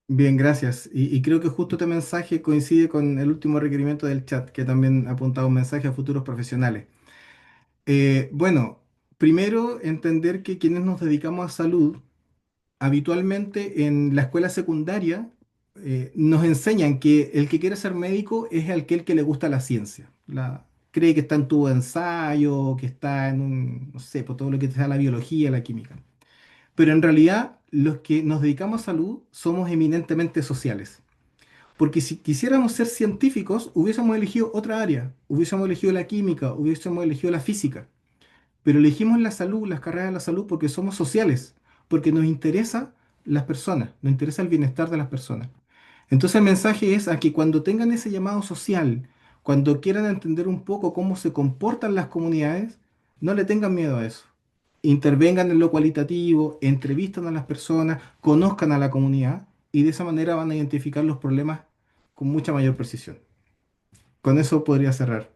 Bien, gracias. Y creo que justo este mensaje coincide con el último requerimiento del chat, que también ha apuntado un mensaje a futuros profesionales. Bueno, primero entender que quienes nos dedicamos a salud, habitualmente en la escuela secundaria nos enseñan que el que quiere ser médico es aquel que le gusta la ciencia. Cree que está en tubo de ensayo, que está en un, no sé, por todo lo que sea la biología, la química. Pero en realidad los que nos dedicamos a salud somos eminentemente sociales. Porque si quisiéramos ser científicos, hubiésemos elegido otra área, hubiésemos elegido la química, hubiésemos elegido la física. Pero elegimos la salud, las carreras de la salud, porque somos sociales, porque nos interesa las personas, nos interesa el bienestar de las personas. Entonces el mensaje es a que cuando tengan ese llamado social, cuando quieran entender un poco cómo se comportan las comunidades, no le tengan miedo a eso. Intervengan en lo cualitativo, entrevistan a las personas, conozcan a la comunidad y de esa manera van a identificar los problemas con mucha mayor precisión. Con eso podría cerrar.